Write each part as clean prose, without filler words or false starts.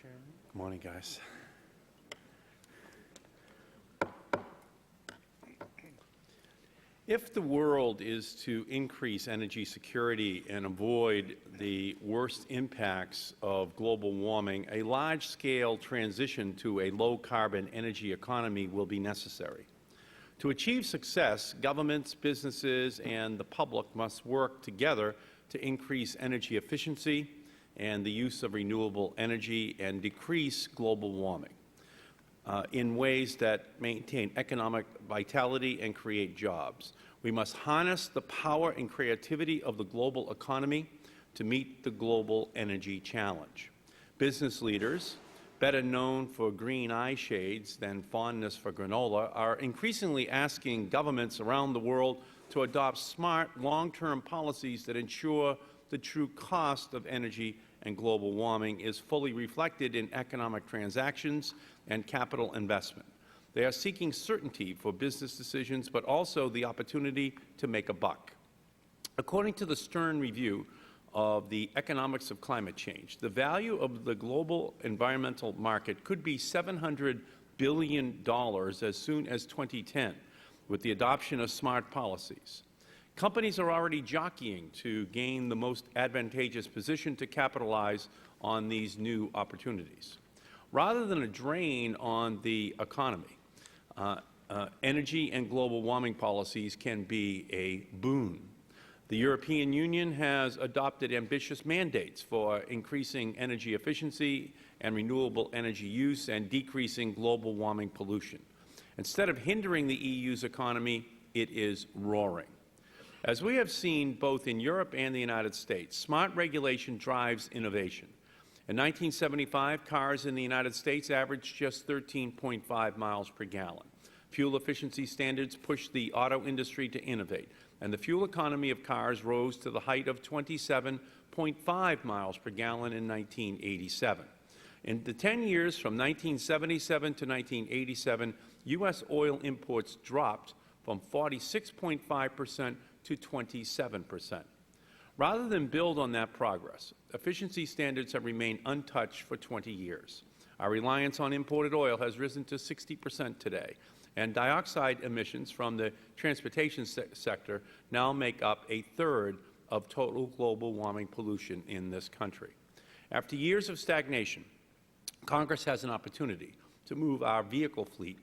Chairman. Good morning, guys. If the world is to increase energy security and avoid the worst impacts of global warming, a large-scale transition to a low-carbon energy economy will be necessary. To achieve success, governments, businesses, and the public must work together to increase energy efficiency and the use of renewable energy and decrease global warming in ways that maintain economic vitality and create jobs. We must harness the power and creativity of the global economy to meet the global energy challenge. Business leaders, better known for green eye shades than fondness for granola, are increasingly asking governments around the world to adopt smart, long-term policies that ensure the true cost of energy and global warming is fully reflected in economic transactions and capital investment. They are seeking certainty for business decisions, but also the opportunity to make a buck. According to the Stern Review of the Economics of Climate Change, the value of the global environmental market could be $700 billion as soon as 2010 with the adoption of smart policies. Companies are already jockeying to gain the most advantageous position to capitalize on these new opportunities. Rather than a drain on the economy, energy and global warming policies can be a boon. The European Union has adopted ambitious mandates for increasing energy efficiency and renewable energy use and decreasing global warming pollution. Instead of hindering the EU's economy, it is roaring. As we have seen both in Europe and the United States, smart regulation drives innovation. In 1975, cars in the United States averaged just 13.5 miles per gallon. Fuel efficiency standards pushed the auto industry to innovate, and the fuel economy of cars rose to the height of 27.5 miles per gallon in 1987. In the 10 years from 1977 to 1987, U.S. oil imports dropped from 46.5% to 27%. Rather than build on that progress, efficiency standards have remained untouched for 20 years. Our reliance on imported oil has risen to 60% today, and dioxide emissions from the transportation sector now make up a third of total global warming pollution in this country. After years of stagnation, Congress has an opportunity to move our vehicle fleet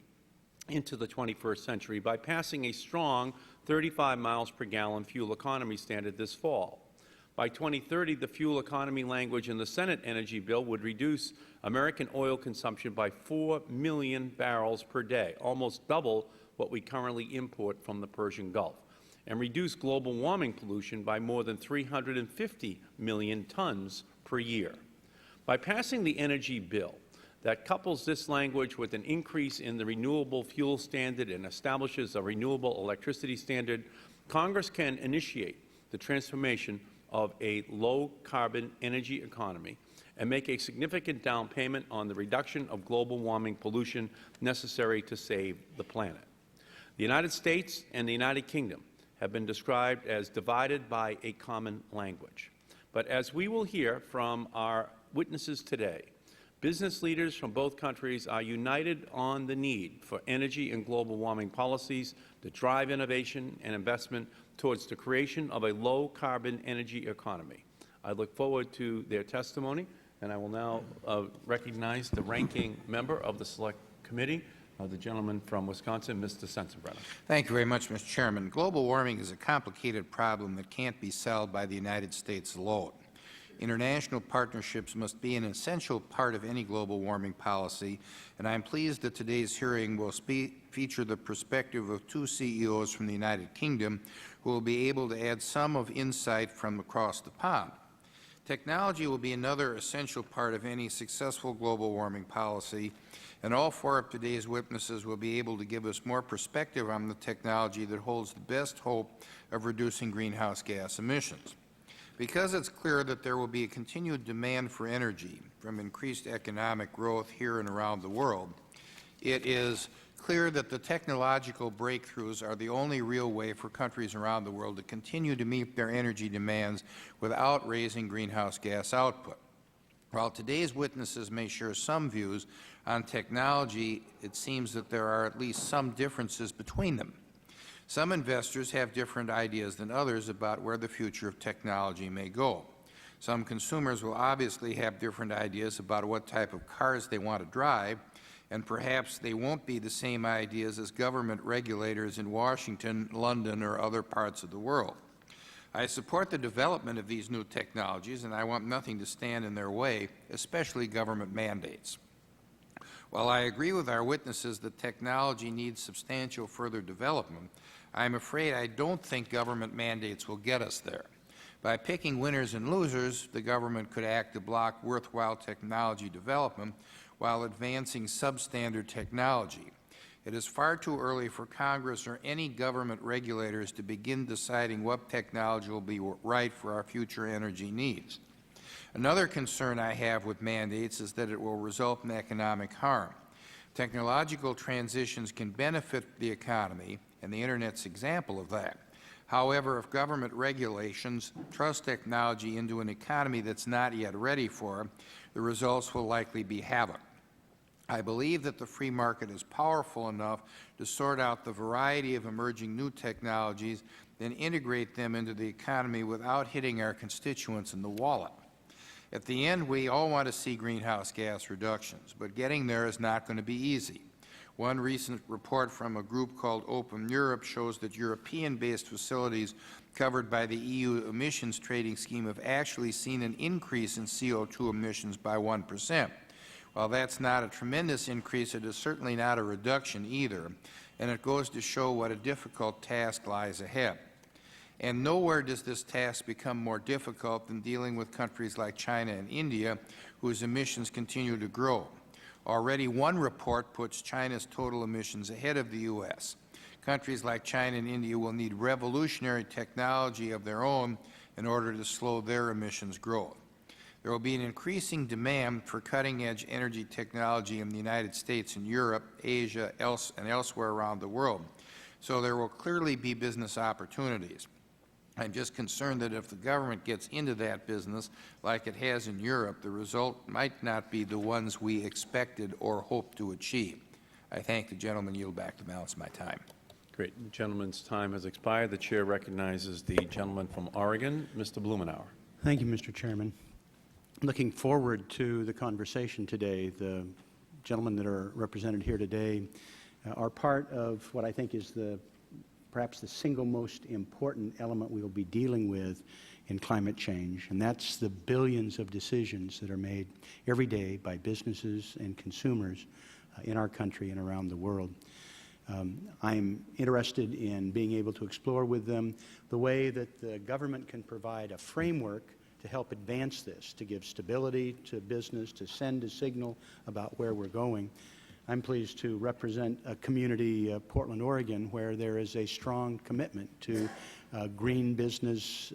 into the 21st century by passing a strong 35 miles per gallon fuel economy standard this fall. By 2030, the fuel economy language in the Senate energy bill would reduce American oil consumption by 4 million barrels per day, almost double what we currently import from the Persian Gulf, and reduce global warming pollution by more than 350 million tons per year. By passing the energy bill that couples this language with an increase in the renewable fuel standard and establishes a renewable electricity standard, Congress can initiate the transformation of a low-carbon energy economy and make a significant down payment on the reduction of global warming pollution necessary to save the planet. The United States and the United Kingdom have been described as divided by a common language. But as we will hear from our witnesses today, business leaders from both countries are united on the need for energy and global warming policies that drive innovation and investment towards the creation of a low-carbon energy economy. I look forward to their testimony, and I will now recognize the ranking member of the Select Committee, the gentleman from Wisconsin, Mr. Sensenbrenner. Thank you very much, Mr. Chairman. Global warming is a complicated problem that can't be solved by the United States alone. International partnerships must be an essential part of any global warming policy, and I am pleased that today's hearing will feature the perspective of two CEOs from the United Kingdom who will be able to add some of insight from across the pond. Technology will be another essential part of any successful global warming policy, and all four of today's witnesses will be able to give us more perspective on the technology that holds the best hope of reducing greenhouse gas emissions. Because it's clear that there will be a continued demand for energy from increased economic growth here and around the world, it is clear that the technological breakthroughs are the only real way for countries around the world to continue to meet their energy demands without raising greenhouse gas output. While today's witnesses may share some views on technology, it seems that there are at least some differences between them. Some investors have different ideas than others about where the future of technology may go. Some consumers will obviously have different ideas about what type of cars they want to drive, and perhaps they won't be the same ideas as government regulators in Washington, London, or other parts of the world. I support the development of these new technologies, and I want nothing to stand in their way, especially government mandates. While I agree with our witnesses that technology needs substantial further development, I am afraid I don't think government mandates will get us there. By picking winners and losers, the government could act to block worthwhile technology development while advancing substandard technology. It is far too early for Congress or any government regulators to begin deciding what technology will be right for our future energy needs. Another concern I have with mandates is that it will result in economic harm. Technological transitions can benefit the economy, and the Internet's an example of that. However, if government regulations thrust technology into an economy that's not yet ready for it, the results will likely be havoc. I believe that the free market is powerful enough to sort out the variety of emerging new technologies and integrate them into the economy without hitting our constituents in the wallet. At the end, we all want to see greenhouse gas reductions, but getting there is not going to be easy. One recent report from a group called Open Europe shows that European-based facilities covered by the EU emissions trading scheme have actually seen an increase in CO2 emissions by 1%. While that's not a tremendous increase, it is certainly not a reduction either, and it goes to show what a difficult task lies ahead. And nowhere does this task become more difficult than dealing with countries like China and India, whose emissions continue to grow. Already one report puts China's total emissions ahead of the U.S. Countries like China and India will need revolutionary technology of their own in order to slow their emissions growth. There will be an increasing demand for cutting-edge energy technology in the United States and Europe, Asia, and elsewhere around the world, so there will clearly be business opportunities. I'm just concerned that if the government gets into that business, like it has in Europe, the result might not be the ones we expected or hoped to achieve. I thank the gentleman. Yield back the balance of my time. Great. The gentleman's time has expired. The Chair recognizes the gentleman from Oregon, Mr. Blumenauer. Thank you, Mr. Chairman. Looking forward to the conversation today. The gentlemen that are represented here today are part of what I think is perhaps the single most important element we will be dealing with in climate change, and that's the billions of decisions that are made every day by businesses and consumers in our country and around the world. I'm interested in being able to explore with them the way that the government can provide a framework to help advance this, to give stability to business, to send a signal about where we're going. I'm pleased to represent a community, Portland, Oregon, where there is a strong commitment to green business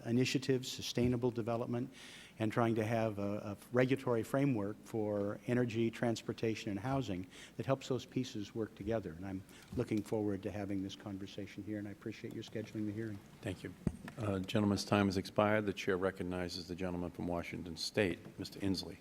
initiatives, sustainable development, and trying to have a regulatory framework for energy, transportation, and housing that helps those pieces work together. And I'm looking forward to having this conversation here, and I appreciate your scheduling the hearing. Thank you. Gentleman's time has expired. The Chair recognizes the gentleman from Washington State, Mr. Inslee.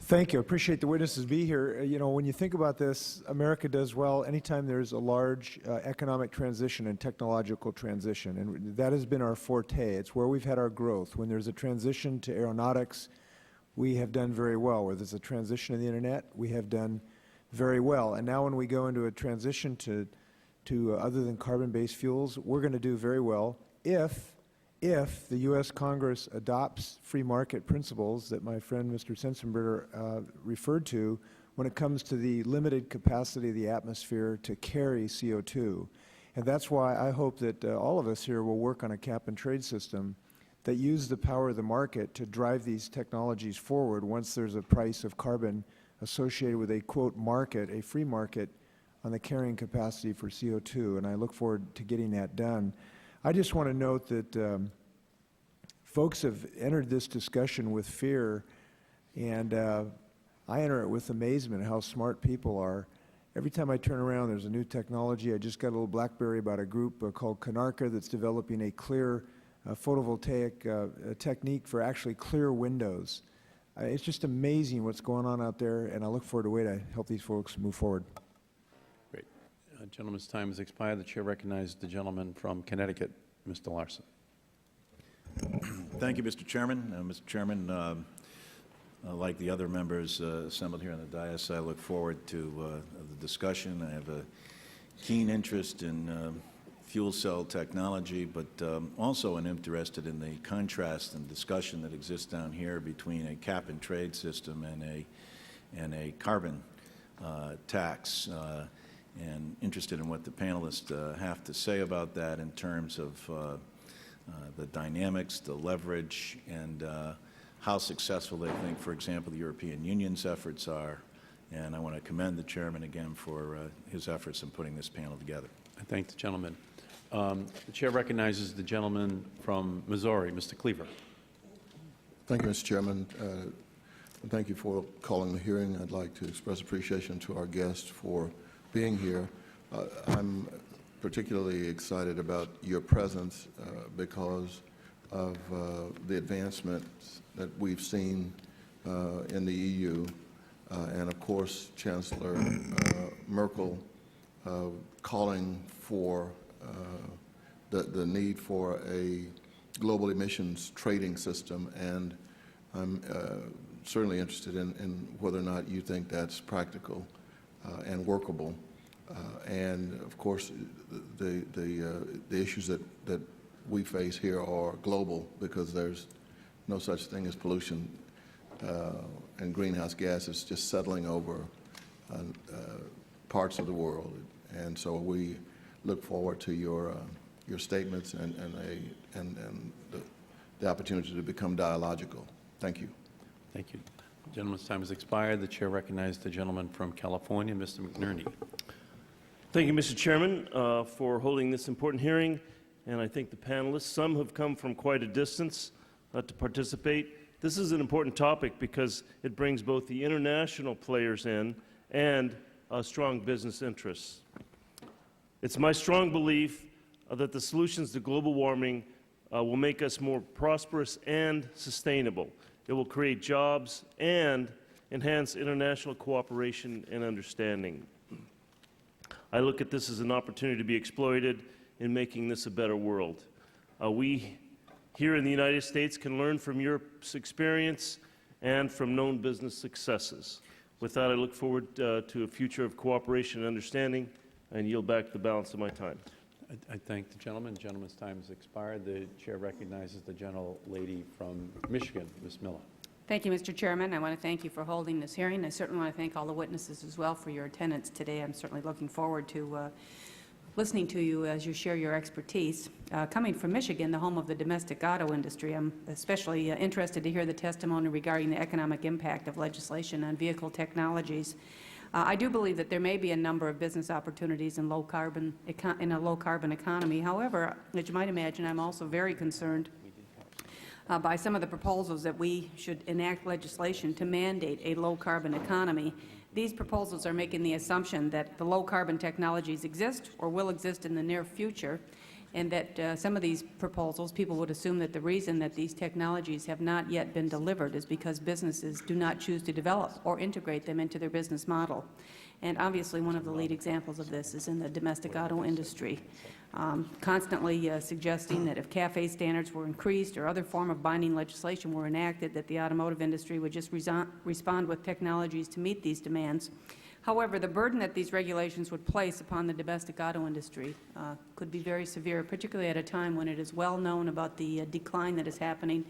Thank you. I appreciate the witnesses be here. You know, when you think about this, America does well anytime there's a large economic transition and technological transition, and that has been our forte. It's where we've had our growth. When there's a transition to aeronautics, we have done very well. Where there's a transition to the Internet, we have done very well. And now when we go into a transition to other than carbon-based fuels, we're going to do very well if the U.S. Congress adopts free market principles that my friend Mr. Sensenbrenner referred to when it comes to the limited capacity of the atmosphere to carry CO2. And that's why I hope that all of us here will work on a cap-and-trade system that use the power of the market to drive these technologies forward once there's a price of carbon associated with a, quote, market, a free market on the carrying capacity for CO2. And I look forward to getting that done. I just want to note that folks have entered this discussion with fear, and I enter it with amazement at how smart people are. Every time I turn around, there's a new technology. I just got a little BlackBerry about a group called Kanarka that's developing a clear photovoltaic technique for actually clear windows It's just amazing what's going on out there, and I look forward to a way to help these folks move forward. Great. Gentleman's time has expired. The Chair recognizes the gentleman from Connecticut, Mr. Larson. Thank you, Mr. Chairman. Mr. Chairman, like the other members assembled here on the dais, I look forward to the discussion. I have a keen interest in fuel cell technology, but also am interested in the contrast and discussion that exists down here between a cap-and-trade system and a carbon tax, and interested in what the panelists have to say about that in terms of the dynamics, the leverage, and how successful they think, for example, the European Union's efforts are. And I want to commend the Chairman again for his efforts in putting this panel together. I thank the gentleman. The Chair recognizes the gentleman from Missouri, Mr. Cleaver. Thank you, Mr. Chairman. And thank you for calling the hearing. I'd like to express appreciation to our guest for being here. I'm particularly excited about your presence because of the advancements that we've seen in the EU, and of course Chancellor Merkel calling for the need for a global emissions trading system, and I'm certainly interested in whether or not you think that's practical and workable. And of course, the issues that we face here are global, because there's no such thing as pollution and greenhouse gases just settling over parts of the world. And so we look forward to your statements and the opportunity to become dialogical. Thank you. Thank you. The gentleman's time has expired. The Chair recognizes the gentleman from California, Mr. McNerney. Thank you, Mr. Chairman, for holding this important hearing, and I thank the panelists. Some have come from quite a distance to participate. This is an important topic because it brings both the international players in and strong business interests. It's my strong belief that the solutions to global warming will make us more prosperous and sustainable. It will create jobs and enhance international cooperation and understanding. I look at this as an opportunity to be exploited in making this a better world. We here in the United States can learn from Europe's experience and from known business successes. With that, I look forward to a future of cooperation and understanding, and yield back the balance of my time. I thank the gentleman. The gentleman's time has expired. The Chair recognizes the gentlelady from Michigan, Ms. Miller. Thank you, Mr. Chairman. I want to thank you for holding this hearing. I certainly want to thank all the witnesses as well for your attendance today. I'm certainly looking forward to listening to you as you share your expertise. Coming from Michigan, the home of the domestic auto industry, I'm especially interested to hear the testimony regarding the economic impact of legislation on vehicle technologies. I do believe that there may be a number of business opportunities in a low-carbon economy. However, as you might imagine, I'm also very concerned by some of the proposals that we should enact legislation to mandate a low-carbon economy. These proposals are making the assumption that the low-carbon technologies exist or will exist in the near future, and that some of these proposals, people would assume that the reason that these technologies have not yet been delivered is because businesses do not choose to develop or integrate them into their business model. And obviously, one of the lead examples of this is in the domestic auto industry, constantly suggesting that if CAFE standards were increased or other form of binding legislation were enacted, that the automotive industry would just respond with technologies to meet these demands. However, the burden that these regulations would place upon the domestic auto industry could be very severe, particularly at a time when it is well known about the decline that is happening,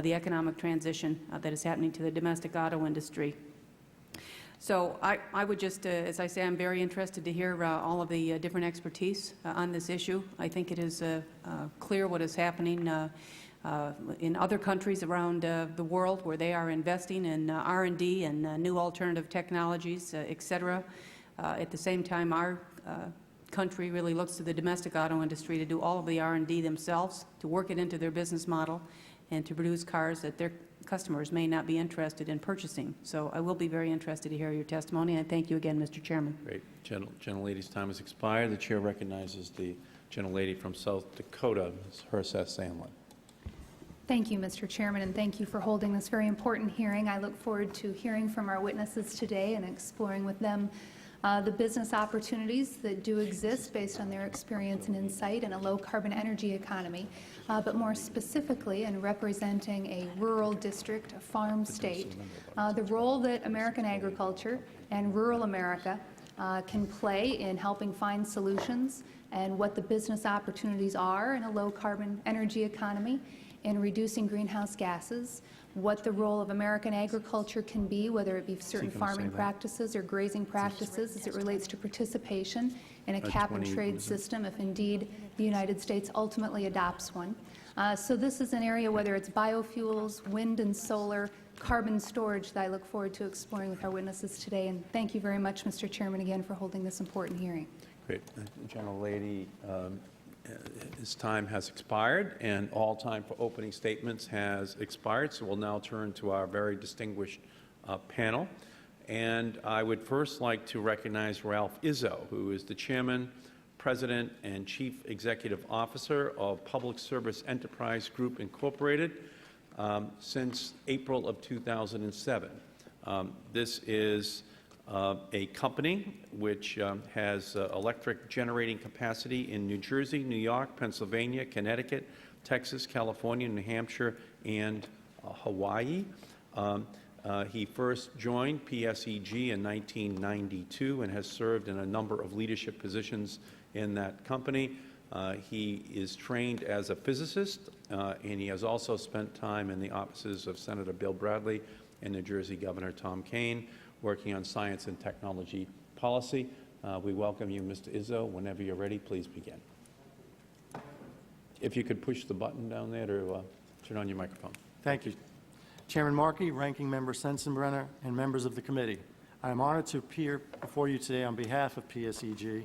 the economic transition that is happening to the domestic auto industry. So I would just, as I say, I'm very interested to hear all of the different expertise on this issue. I think it is clear what is happening in other countries around the world where they are investing in R&D and new alternative technologies, et cetera. At the same time, our country really looks to the domestic auto industry to do all of the R&D themselves, to work it into their business model, and to produce cars that their customers may not be interested in purchasing. So I will be very interested to hear your testimony, and thank you again, Mr. Chairman. Great. Gentlelady's time has expired. The Chair recognizes the gentlelady from South Dakota, Ms. Herseth Sandlin. Thank you, Mr. Chairman, and thank you for holding this very important hearing. I look forward to hearing from our witnesses today and exploring with them the business opportunities that do exist based on their experience and insight in a low-carbon energy economy, but more specifically in representing a rural district, a farm state, the role that American agriculture and rural America can play in helping find solutions and what the business opportunities are in a low-carbon energy economy, in reducing greenhouse gases, what the role of American agriculture can be, whether it be certain farming practices or grazing practices as it relates to participation in a cap-and-trade system if indeed the United States ultimately adopts one. So this is an area, whether it's biofuels, wind and solar, carbon storage, that I look forward to exploring with our witnesses today. And thank you very much, Mr. Chairman, again for holding this important hearing. Great. Gentlelady, his time has expired, and all time for opening statements has expired. So we'll now turn to our very distinguished panel. And I would first like to recognize Ralph Izzo, who is the Chairman, President, and Chief Executive Officer of Public Service Enterprise Group, Incorporated, since April of 2007. This is a company which has electric generating capacity in New Jersey, New York, Pennsylvania, Connecticut, Texas, California, New Hampshire, and Hawaii. He first joined PSEG in 1992 and has served in a number of leadership positions in that company. He is trained as a physicist, and he has also spent time in the offices of Senator Bill Bradley and New Jersey Governor Tom Kean, working on science and technology policy. We welcome you, Mr. Izzo. Whenever you're ready, please begin. If you could push the button down there to turn on your microphone. Thank you. Chairman Markey, Ranking Member Sensenbrenner, and members of the committee, I am honored to appear before you today on behalf of PSEG.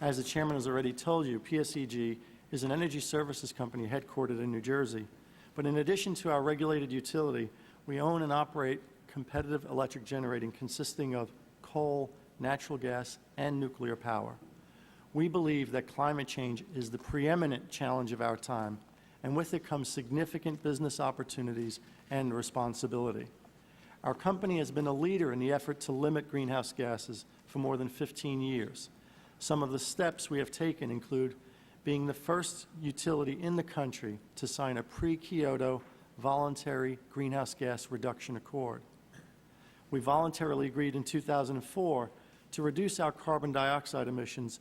As the Chairman has already told you, PSEG is an energy services company headquartered in New Jersey. But in addition to our regulated utility, we own and operate competitive electric generating consisting of coal, natural gas, and nuclear power. We believe that climate change is the preeminent challenge of our time, and with it comes significant business opportunities and responsibility. Our company has been a leader in the effort to limit greenhouse gases for more than 15 years. Some of the steps we have taken include being the first utility in the country to sign a pre-Kyoto voluntary greenhouse gas reduction accord. We voluntarily agreed in 2004 to reduce our carbon dioxide emissions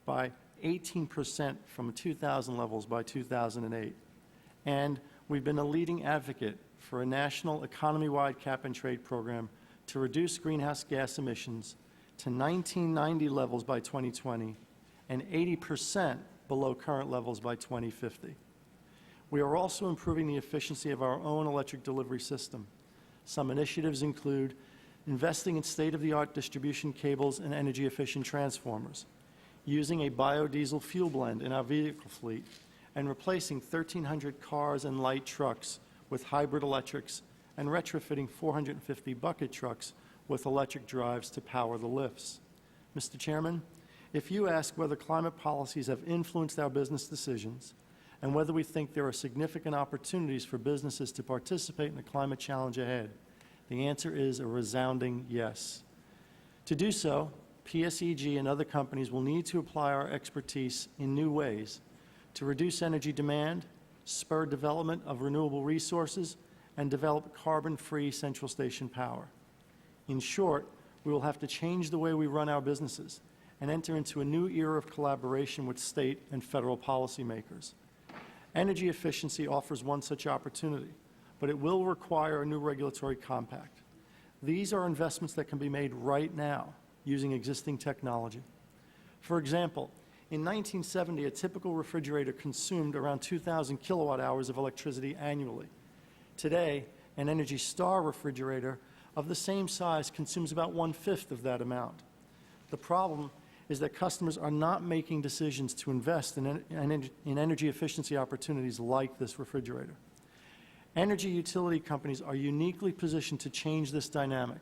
by 18% from 2000 levels by 2008. And we've been a leading advocate for a national economy-wide cap-and-trade program to reduce greenhouse gas emissions to 1990 levels by 2020 and 80% below current levels by 2050. We are also improving the efficiency of our own electric delivery system. Some initiatives include investing in state-of-the-art distribution cables and energy-efficient transformers, using a biodiesel fuel blend in our vehicle fleet, and replacing 1,300 cars and light trucks with hybrid electrics and retrofitting 450 bucket trucks with electric drives to power the lifts. Mr. Chairman, if you ask whether climate policies have influenced our business decisions and whether we think there are significant opportunities for businesses to participate in the climate challenge ahead, the answer is a resounding yes. To do so, PSEG and other companies will need to apply our expertise in new ways to reduce energy demand, spur development of renewable resources, and develop carbon-free central station power. In short, we will have to change the way we run our businesses and enter into a new era of collaboration with state and federal policymakers. Energy efficiency offers one such opportunity, but it will require a new regulatory compact. These are investments that can be made right now using existing technology. For example, in 1970, a typical refrigerator consumed around 2,000 kilowatt hours of electricity annually. Today, an Energy Star refrigerator of the same size consumes about 1/5 of that amount. The problem is that customers are not making decisions to invest in energy efficiency opportunities like this refrigerator. Energy utility companies are uniquely positioned to change this dynamic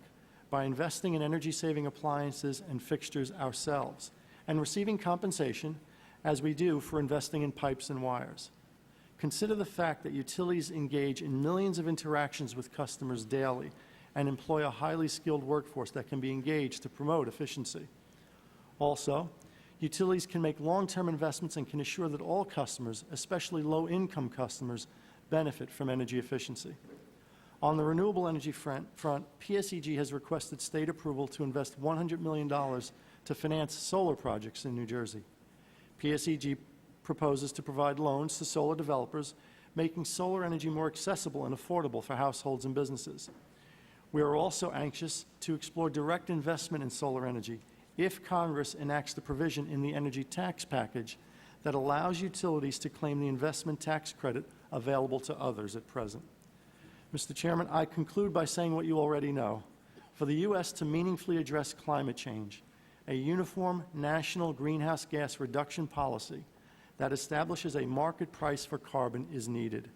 by investing in energy-saving appliances and fixtures ourselves and receiving compensation, as we do, for investing in pipes and wires. Consider the fact that utilities engage in millions of interactions with customers daily and employ a highly skilled workforce that can be engaged to promote efficiency. Also, utilities can make long-term investments and can assure that all customers, especially low-income customers, benefit from energy efficiency. On the renewable energy front, PSEG has requested state approval to invest $100 million to finance solar projects in New Jersey. PSEG proposes to provide loans to solar developers, making solar energy more accessible and affordable for households and businesses. We are also anxious to explore direct investment in solar energy if Congress enacts the provision in the energy tax package that allows utilities to claim the investment tax credit available to others at present. Mr. Chairman, I conclude by saying what you already know. For the U.S. to meaningfully address climate change, a uniform national greenhouse gas reduction policy that establishes a market price for carbon is needed.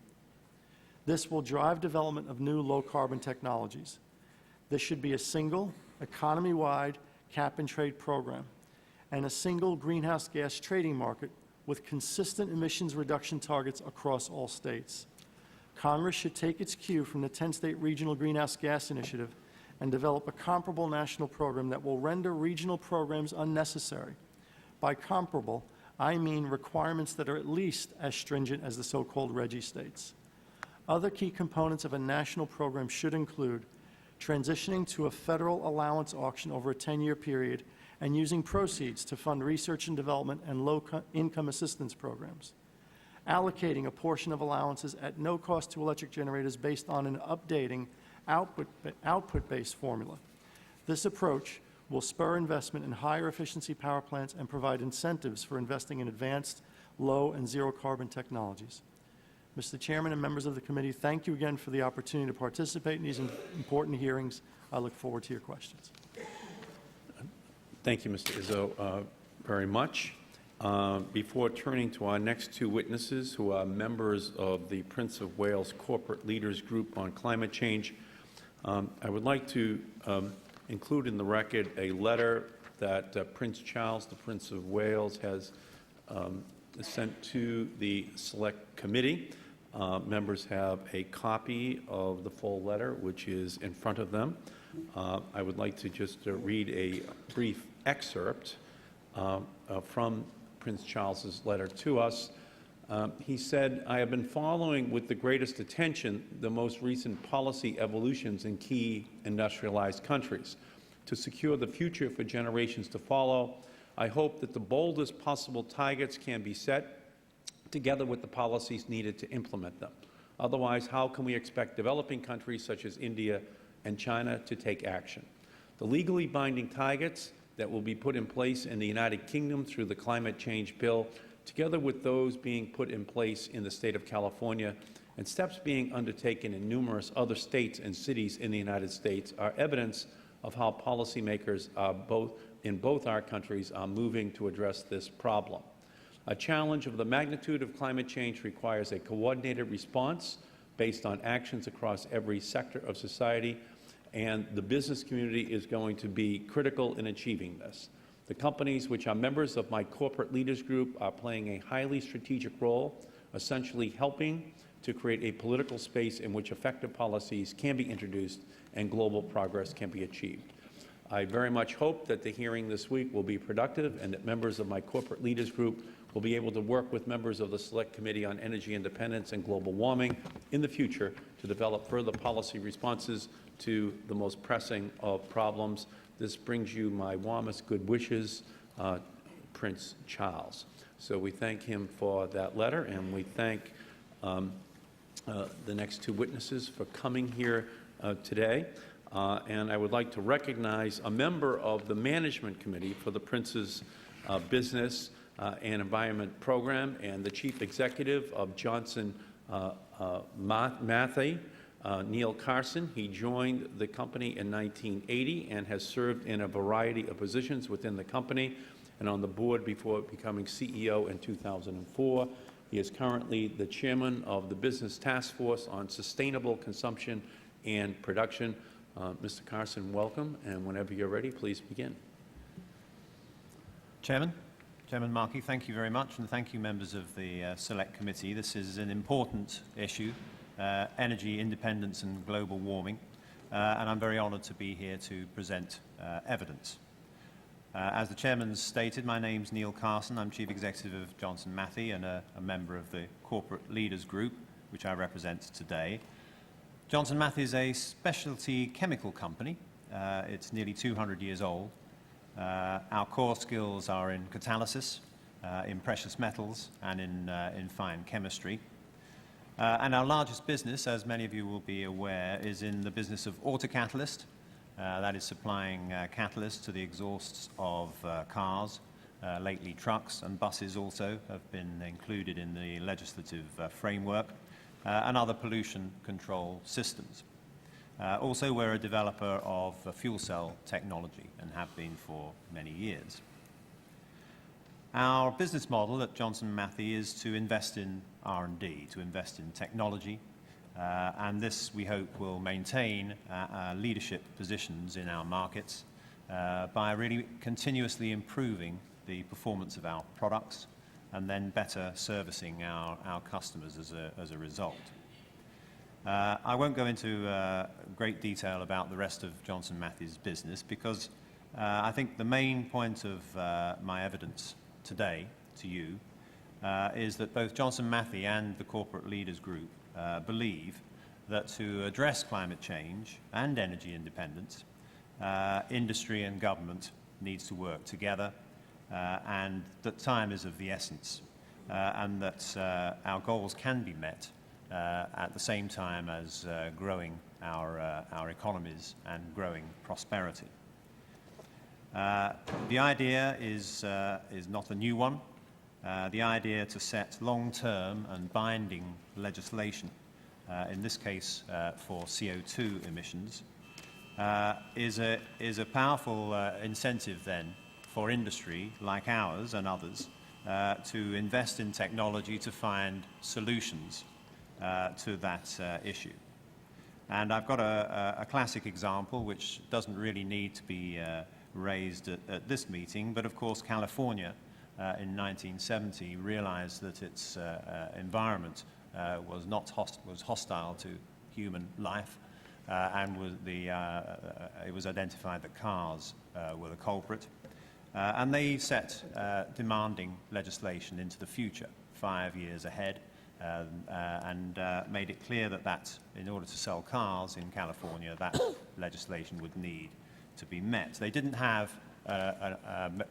This will drive development of new low-carbon technologies. This should be a single, economy-wide cap-and-trade program and a single greenhouse gas trading market with consistent emissions reduction targets across all states. Congress should take its cue from the 10-state regional greenhouse gas initiative and develop a comparable national program that will render regional programs unnecessary. By comparable, I mean requirements that are at least as stringent as the so-called RGGI states. Other key components of a national program should include transitioning to a federal allowance auction over a 10-year period and using proceeds to fund research and development and low-income assistance programs, allocating a portion of allowances at no cost to electric generators based on an updating output-based formula. This approach will spur investment in higher efficiency power plants and provide incentives for investing in advanced, low and zero carbon technologies. Mr. Chairman and members of the committee, thank you again for the opportunity to participate in these important hearings. I look forward to your questions. Thank you, Mr. Izzo, very much. Before turning to our next two witnesses, who are members of the Prince of Wales Corporate Leaders Group on Climate Change, I would like to include in the record a letter that Prince Charles, the Prince of Wales, has sent to the Select Committee. Members have a copy of the full letter, which is in front of them. I would like to just read a brief excerpt from Prince Charles's letter to us. He said, "I have been following with the greatest attention the most recent policy evolutions in key industrialized countries. To secure the future for generations to follow, I hope that the boldest possible targets can be set together with the policies needed to implement them. Otherwise, how can we expect developing countries such as India and China to take action? The legally binding targets that will be put in place in the United Kingdom through the Climate Change Bill, together with those being put in place in the state of California and steps being undertaken in numerous other states and cities in the United States, are evidence of how policymakers in both our countries are moving to address this problem. A challenge of the magnitude of climate change requires a coordinated response based on actions across every sector of society, and the business community is going to be critical in achieving this. The companies which are members of my corporate leaders group are playing a highly strategic role, essentially helping to create a political space in which effective policies can be introduced and global progress can be achieved. I very much hope that the hearing this week will be productive and that members of my corporate leaders group will be able to work with members of the Select Committee on Energy Independence and Global Warming in the future to develop further policy responses to the most pressing of problems. This brings you my warmest good wishes, Prince Charles." So we thank him for that letter, and we thank the next two witnesses for coming here today. And I would like to recognize a member of the Management Committee for the Prince's Business and Environment Program and the Chief Executive of Johnson Matthey, Neil Carson. He joined the company in 1980 and has served in a variety of positions within the company and on the board before becoming CEO in 2004. He is currently the chairman of the Business Task Force on Sustainable Consumption and Production. Mr. Carson, welcome, and whenever you're ready, please begin. Chairman, Chairman Markey, thank you very much, and thank you, members of the Select Committee. This is an important issue, energy independence and global warming, and I'm very honoured to be here to present evidence. As the Chairman stated, my name's Neil Carson. I'm Chief Executive of Johnson Matthey and a member of the Corporate Leaders Group, which I represent today. Johnson Matthey is a specialty chemical company. It's nearly 200 years old. Our core skills are in catalysis, in precious metals, and in fine chemistry. And our largest business, as many of you will be aware, is in the business of autocatalyst. That is supplying catalysts to the exhausts of cars. Lately, trucks and buses also have been included in the legislative framework, and other pollution control systems. Also, we're a developer of fuel cell technology and have been for many years. Our business model at Johnson Matthey is to invest in R&D, to invest in technology, and this, we hope, will maintain leadership positions in our markets by really continuously improving the performance of our products and then better servicing our customers as a result. I won't go into great detail about the rest of Johnson Matthey's business because I think the main point of my evidence today to you is that both Johnson Matthey and the Corporate Leaders Group believe that to address climate change and energy independence, industry and government needs to work together, and that time is of the essence, and that our goals can be met at the same time as growing our economies and growing prosperity. The idea is not a new one. The idea to set long-term and binding legislation, in this case for CO2 emissions, is a powerful incentive then for industry like ours and others to invest in technology to find solutions to that issue. And I've got a classic example which doesn't really need to be raised at this meeting, but of course California in 1970 realized that its environment was hostile to human life, and it was identified that cars were the culprit. And they set demanding legislation into the future, 5 years ahead, and made it clear that in order to sell cars in California, that legislation would need to be met. They didn't have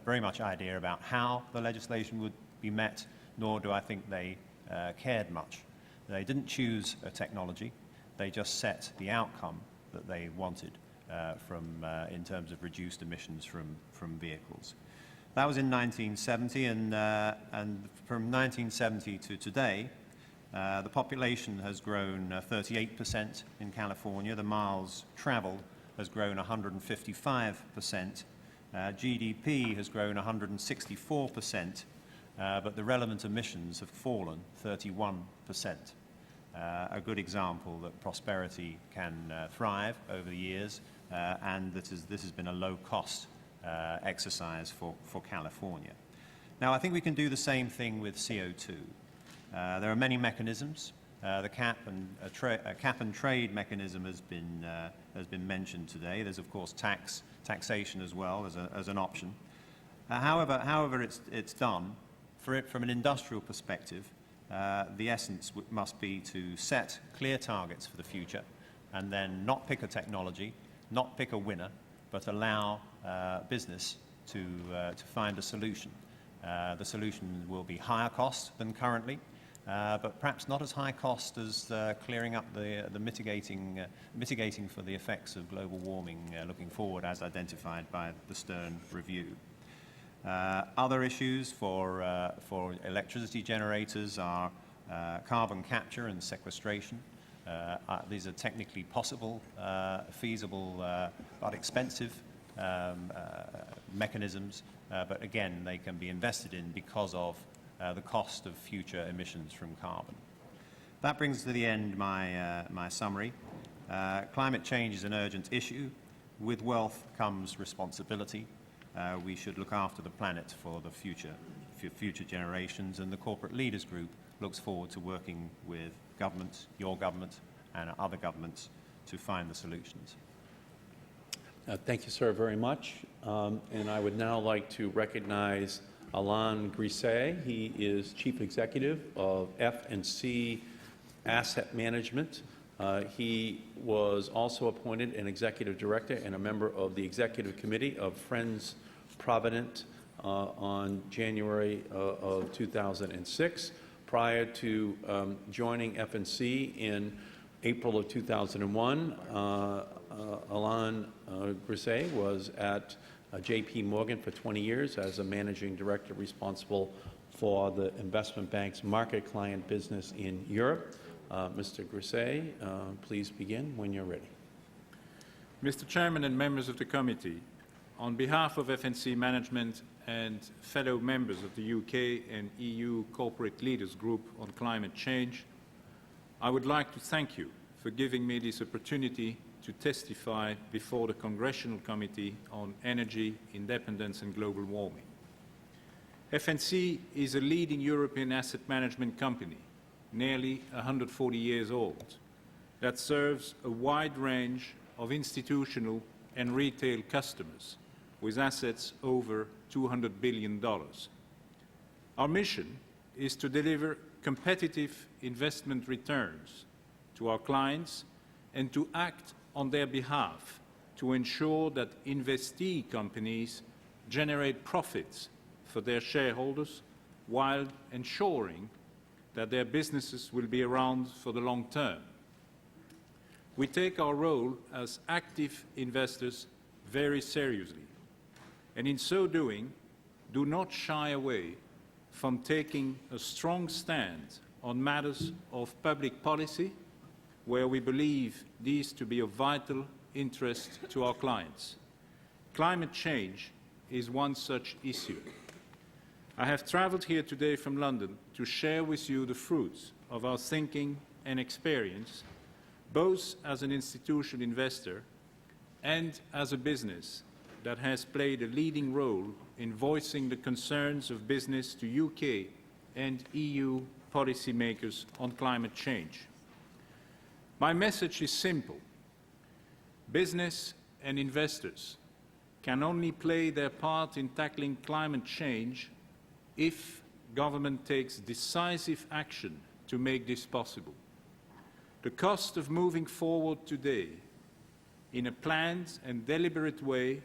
very much idea about how the legislation would be met, nor do I think they cared much. They didn't choose a technology. They just set the outcome that they wanted in terms of reduced emissions from vehicles. That was in 1970, and from 1970 to today, the population has grown 38% in California. The miles traveled has grown 155%. GDP has grown 164%, but the relevant emissions have fallen 31%. A good example that prosperity can thrive over the years, and this has been a low-cost exercise for California. Now, I think we can do the same thing with CO2. There are many mechanisms. The cap and trade mechanism has been mentioned today. There's of course taxation as well as an option. However it's done, from an industrial perspective, the essence must be to set clear targets for the future, and then not pick a technology, not pick a winner, but allow business to find a solution. The solution will be higher cost than currently, but perhaps not as high cost as clearing up the mitigating for the effects of global warming looking forward, as identified by the Stern Review. Other issues for electricity generators are carbon capture and sequestration. These are technically possible, feasible, but expensive mechanisms, but again, they can be invested in because of the cost of future emissions from carbon. That brings to the end my summary. Climate change is an urgent issue. With wealth comes responsibility. We should look after the planet for the future for future generations, and the Corporate Leaders Group looks forward to working with governments, your government, and other governments to find the solutions. Thank you, sir, very much. And I would now like to recognize Alain Grisset. He is Chief Executive of F&C Asset Management. He was also appointed an Executive Director and a member of the Executive Committee of Friends Provident on January of 2006. Prior to joining F&C in April of 2001, Alain Grisset was at J.P. Morgan for 20 years as a Managing Director responsible for the investment bank's market client business in Europe. Mr. Grisset, please begin when you're ready. Mr. Chairman and members of the committee, on behalf of F&C Management and fellow members of the UK and EU Corporate Leaders Group on Climate Change, I would like to thank you for giving me this opportunity to testify before the Congressional Committee on Energy, Independence and Global Warming. F&C is a leading European asset management company, nearly 140 years old, that serves a wide range of institutional and retail customers with assets over $200 billion. Our mission is to deliver competitive investment returns to our clients and to act on their behalf to ensure that investee companies generate profits for their shareholders while ensuring that their businesses will be around for the long term. We take our role as active investors very seriously, and in so doing, do not shy away from taking a strong stand on matters of public policy where we believe these to be of vital interest to our clients. Climate change is one such issue. I have traveled here today from London to share with you the fruits of our thinking and experience, both as an institutional investor and as a business that has played a leading role in voicing the concerns of business to UK and EU policymakers on climate change. My message is simple. Business and investors can only play their part in tackling climate change if government takes decisive action to make this possible. The cost of moving forward today in a planned and deliberate way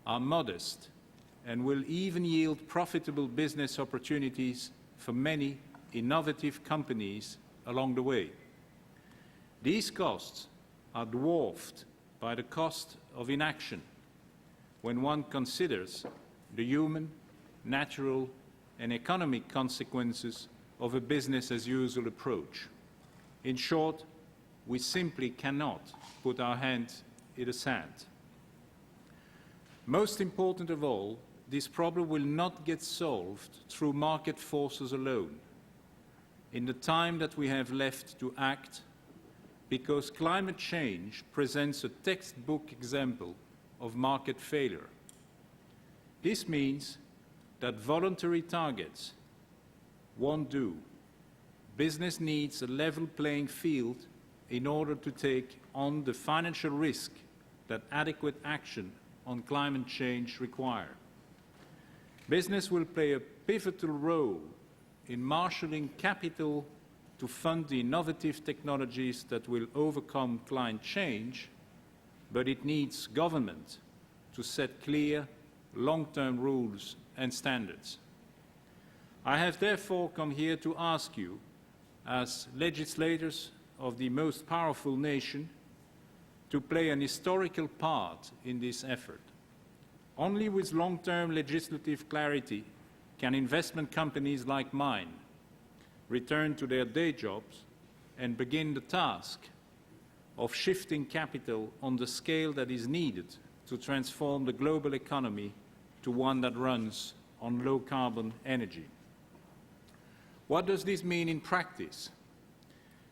are modest and will even yield profitable business opportunities for many innovative companies along the way. These costs are dwarfed by the cost of inaction when one considers the human, natural, and economic consequences of a business-as-usual approach. In short, we simply cannot put our hands in the sand. Most important of all, this problem will not get solved through market forces alone in the time that we have left to act, because climate change presents a textbook example of market failure. This means that voluntary targets won't do. Business needs a level playing field in order to take on the financial risk that adequate action on climate change require. Business will play a pivotal role in marshalling capital to fund the innovative technologies that will overcome climate change, but it needs government to set clear, long-term rules and standards. I have therefore come here to ask you, as legislators of the most powerful nation, to play an historical part in this effort. Only with long-term legislative clarity can investment companies like mine return to their day jobs and begin the task of shifting capital on the scale that is needed to transform the global economy to one that runs on low-carbon energy. What does this mean in practice?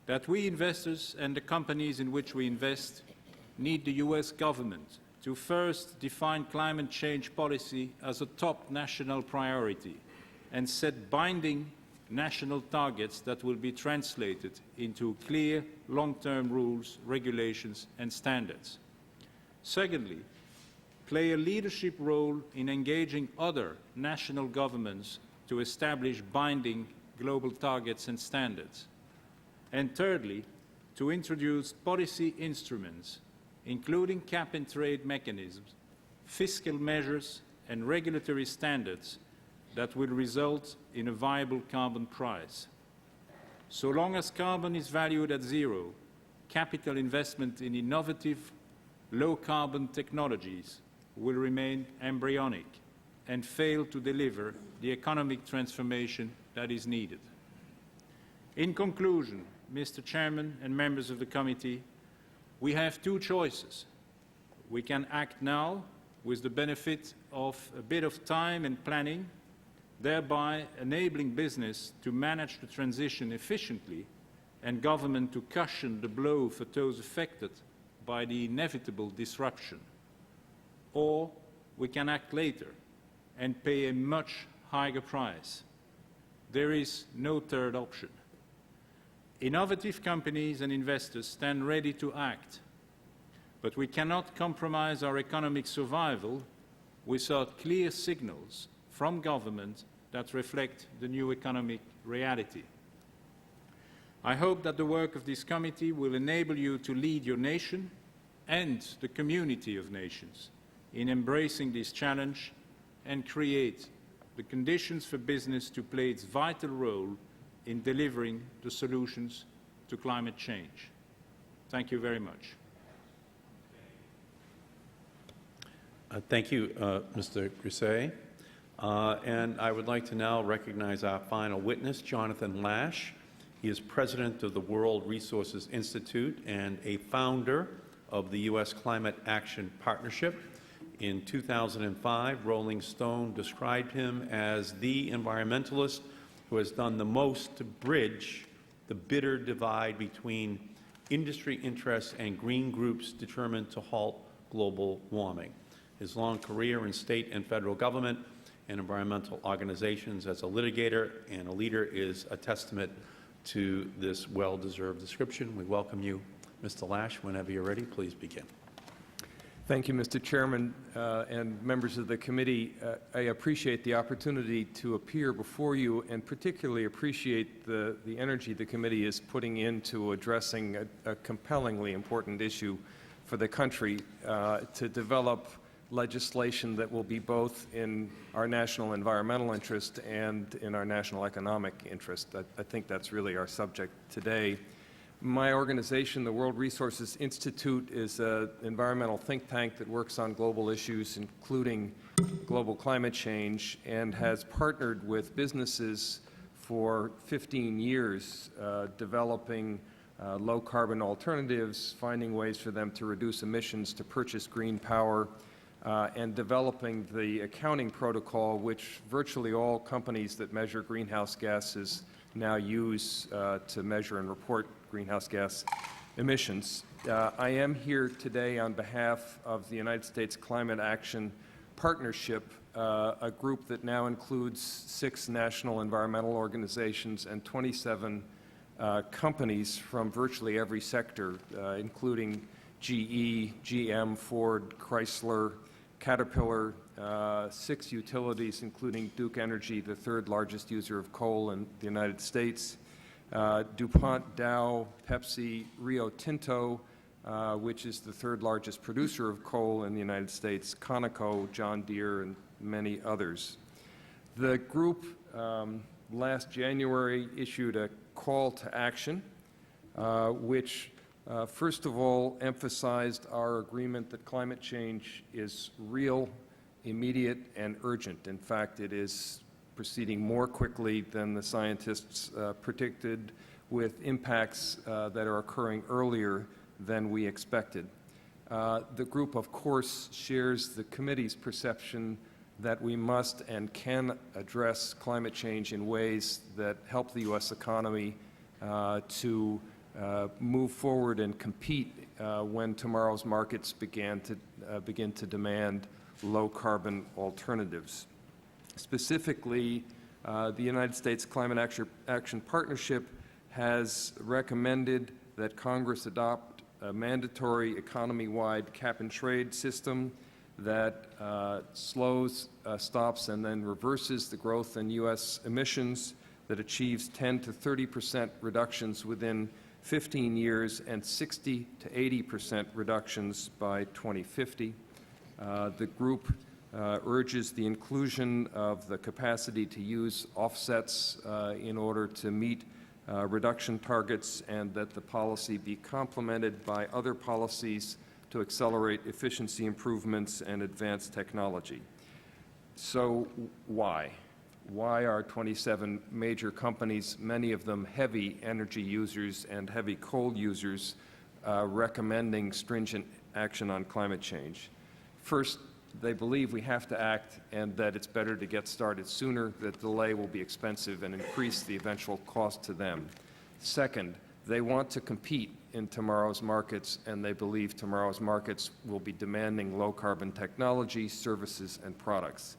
That we investors and the companies in which we invest need the US government to first define climate change policy as a top national priority, and set binding national targets that will be translated into clear long-term rules, regulations and standards. Secondly, play a leadership role in engaging other national governments to establish binding global targets and standards. And thirdly, to introduce policy instruments, including cap-and-trade mechanisms, fiscal measures and regulatory standards that will result in a viable carbon price. So long as carbon is valued at zero, capital investment in innovative, low-carbon technologies will remain embryonic and fail to deliver the economic transformation that is needed. In conclusion, Mr. Chairman and members of the committee, we have two choices. We can act now with the benefit of a bit of time and planning, thereby enabling business to manage the transition efficiently and government to cushion the blow for those affected by the inevitable disruption. Or we can act later and pay a much higher price. There is no third option. Innovative companies and investors stand ready to act, but we cannot compromise our economic survival without clear signals from government that reflect the new economic reality. I hope that the work of this committee will enable you to lead your nation and the community of nations in embracing this challenge and create the conditions for business to play its vital role in delivering the solutions to climate change. Thank you very much. Thank you, Mr. Grisset. And I would like to now recognize our final witness, Jonathan Lash. He is president of the World Resources Institute and a founder of the U.S. Climate Action Partnership. In 2005, Rolling Stone described him as the environmentalist who has done the most to bridge the bitter divide between industry interests and green groups determined to halt global warming. His long career in state and federal government and environmental organizations as a litigator and a leader is a testament to this well-deserved description. We welcome you, Mr. Lash. Whenever you're ready, please begin. Thank you, Mr. Chairman and members of the committee. I appreciate the opportunity to appear before you and particularly appreciate the energy the committee is putting into addressing a compellingly important issue for the country to develop legislation that will be both in our national environmental interest and in our national economic interest. I think that's really our subject today. My organization, the World Resources Institute, is an environmental think tank that works on global issues, including global climate change, and has partnered with businesses for 15 years, developing low-carbon alternatives, finding ways for them to reduce emissions, to purchase green power, and developing the accounting protocol which virtually all companies that measure greenhouse gases now use to measure and report greenhouse gas emissions. I am here today on behalf of the United States Climate Action Partnership, a group that now includes 6 national environmental organizations and 27 companies from virtually every sector, including GE, GM, Ford, Chrysler, Caterpillar, 6 utilities, including Duke Energy, the 3rd largest user of coal in the United States, DuPont, Dow, Pepsi, Rio Tinto, which is the 3rd largest producer of coal in the United States, Conoco, John Deere, and many others. The group last January issued a call to action, which first of all emphasized our agreement that climate change is real, immediate, and urgent. In fact, it is proceeding more quickly than the scientists predicted, with impacts that are occurring earlier than we expected. The group, of course, shares the committee's perception that we must and can address climate change in ways that help the U.S. economy to move forward and compete when tomorrow's markets begin to demand low-carbon alternatives. Specifically, The United States Climate Action Partnership has recommended that Congress adopt a mandatory economy-wide cap-and-trade system that slows, stops, and then reverses the growth in U.S. emissions, that achieves 10 to 30% reductions within 15 years and 60 to 80% reductions by 2050. The group urges the inclusion of the capacity to use offsets in order to meet reduction targets, and that the policy be complemented by other policies to accelerate efficiency improvements and advance technology. So why? Why are 27 major companies, many of them heavy energy users and heavy coal users, recommending stringent action on climate change? First, they believe we have to act and that it's better to get started sooner, that delay will be expensive and increase the eventual cost to them. Second, they want to compete in tomorrow's markets, and they believe tomorrow's markets will be demanding low-carbon technology, services, and products.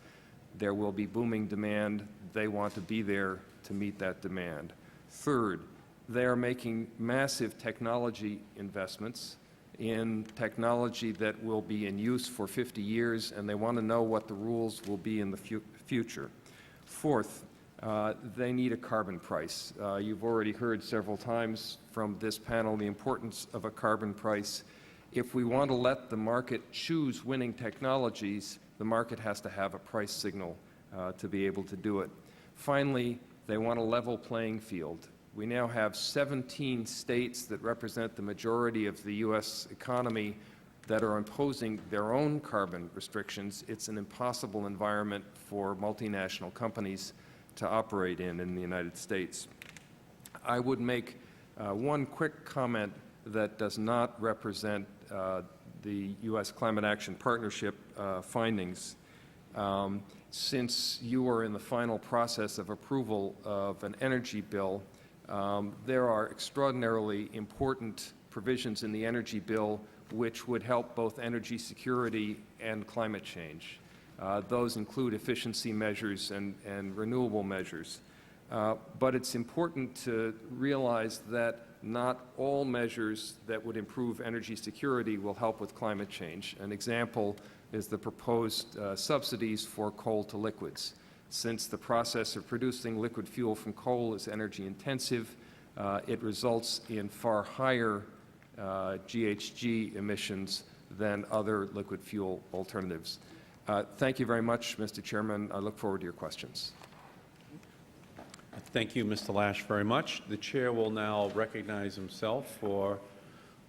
There will be booming demand. They want to be there to meet that demand. Third, they are making massive technology investments in technology that will be in use for 50 years, and they want to know what the rules will be in the future. Fourth, they need a carbon price. You've already heard several times from this panel the importance of a carbon price. If we want to let the market choose winning technologies, the market has to have a price signal to be able to do it. Finally, they want a level playing field. We now have 17 states that represent the majority of the U.S. economy that are imposing their own carbon restrictions. It's an impossible environment for multinational companies to operate in the United States. I would make one quick comment that does not represent the U.S. Climate Action Partnership findings. Since you are in the final process of approval of an energy bill, there are extraordinarily important provisions in the energy bill which would help both energy security and climate change. Those include efficiency measures and renewable measures. But it's important to realize that not all measures that would improve energy security will help with climate change. An example is the proposed subsidies for coal to liquids. Since the process of producing liquid fuel from coal is energy intensive, it results in far higher GHG emissions than other liquid fuel alternatives. Thank you very much, Mr. Chairman. I look forward to your questions. Thank you, Mr. Lash, very much. The Chair will now recognize himself for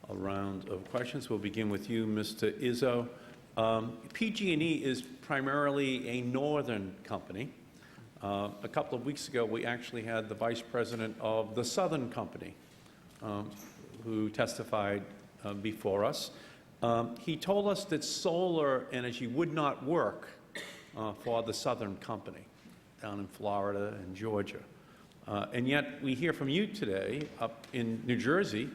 a round of questions. We'll begin with you, Mr. Izzo. PG&E is primarily a northern company. A couple of weeks ago, we actually had the Vice President of the Southern Company who testified before us. He told us that solar energy would not work for the Southern Company down in Florida and Georgia. And yet we hear from you today up in New Jersey